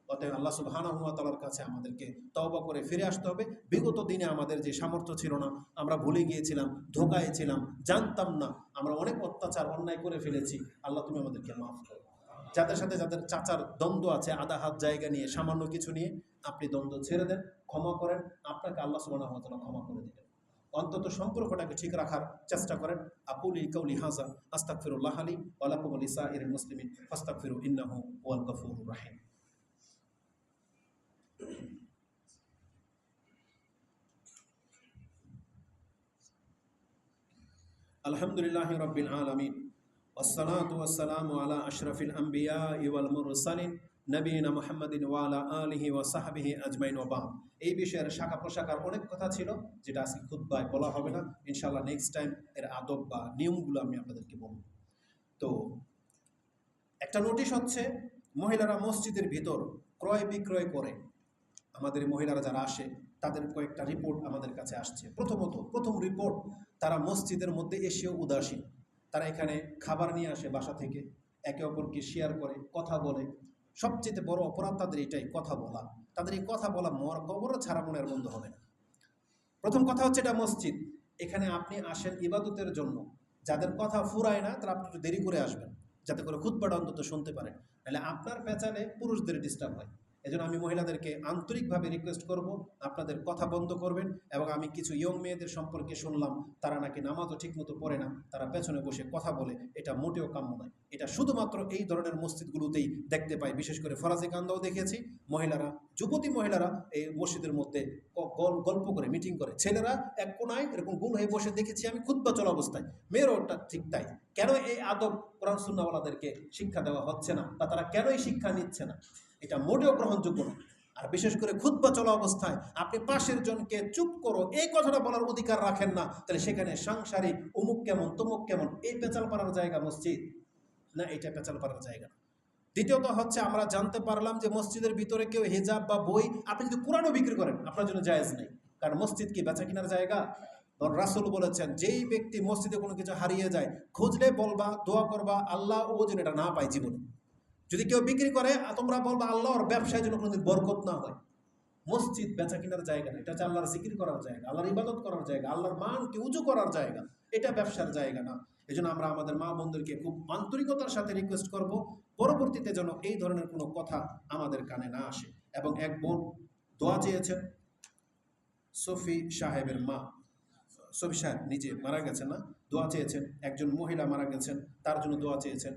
অতএব আল্লাহ সুবহানাহু ওয়া তাআলার কাছে আমাদেরকে তওবা করে ফিরে আসতে হবে। বিগত দিনে আমাদের যে সামর্থ্য ছিল না, আমরা ভুলে গিয়েছিলাম, ধোঁকায় ছিলাম, জানতাম না, আমরা অনেক অত্যাচার অন্যায় করে ফেলেছি। আল্লাহ তুমি আমাদেরকে মাফ করো। যাদের সাথে যাদের চাচার দ্বন্দ্ব আছে আধা হাত জায়গা নিয়ে, সামান্য কিছু নিয়ে, আপনি দ্বন্দ্ব ছেড়ে দেন, ক্ষমা করেন, আপনাকে আল্লাহ সুবহানাহু ওয়া তাআলা ক্ষমা করে দিবেন। অন্তত সম্পর্কটাকে ঠিক রাখার চেষ্টা করেন। আকুলি কাউলি হাযা আস্তাগফিরুল্লাহ লি ওয়া লাকুম ওয়া লিসাইরিল মুসলিমিন ফাস্তাগফিরু ইন্নাহু হুয়াল গফুরুর রাহিম। আলহামদুলিল্লাহি রাব্বিল আলামিন ওয়াসসালাতু ওয়াসসালামু আলা আশরাফিল আমবিয়াই ওয়াল মুরসালিন নবিয়িনা মুহাম্মাদিন ওয়া আলা আলিহি ওয়া সাহবিহি আজমাইন ওয়া বা'দ। এই বিষয়ের শাখা প্রশাখার অনেক কথা ছিল যেটা আজকে খুতবায় বলা হবে না, ইনশাআল্লাহ নেক্সট টাইম এর আদব বা নিয়মগুলো আমি আপনাদেরকে বলব। তো একটা নোটিশ হচ্ছে, মহিলারা মসজিদের ভিতর ক্রয় বিক্রয় করে। আমাদের মহিলারা যারা আসে তাদের কয়েকটা রিপোর্ট আমাদের কাছে আসছে। প্রথম রিপোর্ট, তারা মসজিদের মধ্যে এসেও উদাসীন। তারা এখানে খাবার নিয়ে আসে বাসা থেকে, একে অপরকে শেয়ার করে, কথা বলে। সবচেয়ে বড় অপরাধ তাদের এটাই, কথা বলা। তাদের এই কথা বলা কবরও ছাড়া মনের বন্ধ হবে না। প্রথম কথা হচ্ছে এটা মসজিদ, এখানে আপনি আসেন ইবাদতের জন্য। যাদের কথা ফুরায় না তারা আপনি একটু দেরি করে আসবেন, যাতে করে খুতবাটা অন্তত শুনতে পারেন, নাহলে আপনার পেঁচালে পুরুষদের ডিস্টার্ব হয়। এজন্য আমি মহিলাদেরকে আন্তরিকভাবে রিকোয়েস্ট করব, আপনাদের কথা বন্ধ করবেন। এবং আমি কিছু ইয়ং মেয়েদের সম্পর্কে শুনলাম, তারা নাকি নামাজও ঠিকমতো পড়ে না, তারা পেছনে বসে কথা বলে। এটা মোটেও কাম্য নয়। এটা শুধুমাত্র এই ধরনের মসজিদগুলোতেই দেখতে পাই। বিশেষ করে ফরাজি কান্দাও দেখেছি, মহিলারা, যুবতী মহিলারা এই মসজিদের মধ্যে গল্প করে, মিটিং করে। ছেলেরা এক কোনায় এরকম গুল হয়ে বসে দেখেছি আমি খুতবা চলা অবস্থায়। মেয়েরও ওটা ঠিক তাই। কেন এই আদব কোরআন সুন্নাহওয়ালাদেরকে শিক্ষা দেওয়া হচ্ছে না, বা তারা কেন এই শিক্ষা নিচ্ছে না? এটা মোটেও গ্রহণযোগ্য নয়। আর বিশেষ করে খুতবা চলা অবস্থায় আপনি পাশের জনকে চুপ করো এই কথাটা বলার অধিকার রাখেন না, তাহলে সেখানে সাংসারিক অমুক কেমন তমুক কেমন, এই পেঁচাল পাড়ার জায়গা মসজিদ না? এটা পেঁচাল পাড়ার জায়গা। দ্বিতীয়ত হচ্ছে, আমরা জানতে পারলাম যে মসজিদের ভিতরে কেউ হিজাব বা বই, আপনি যদি কোরআনও বিক্রি করেন আপনার জন্য জায়েজ নেই। কারণ মসজিদ কি বেচা কেনার জায়গা? রাসূল বলেছেন, যেই ব্যক্তি মসজিদে কোনো কিছু হারিয়ে যায়, খুঁজলে বলবা, দোয়া করবা, আল্লাহ ও যেন এটা না পায় জীবনে। যদি কেউ বিক্রি করে, তোমরা বলবা আল্লাহ ওর ব্যবসায় যেন কোনোদিন বরকত না হয়। মসজিদ বেচা কেনার জায়গা না, এটা হচ্ছে আল্লাহর জিকির করার জায়গা, আল্লাহর ইবাদত করার জায়গা, আল্লাহর মানকে উঁচু করার জায়গা। এটা ব্যবসার জায়গা না। এই জন্য আমরা আমাদের মা বোনদেরকে খুব আন্তরিকতার সাথে রিকোয়েস্ট করব, পরবর্তীতে যেন এই ধরনের কোনো কথা আমাদের কানে না আসে। এবং এক বোন দোয়া চেয়েছেন, সফি সাহেবের মা, সফি সাহেব নিজে মারা গেছেন না, দোয়া চেয়েছেন। একজন মহিলা মারা গেছেন, তার জন্য দোয়া চেয়েছেন।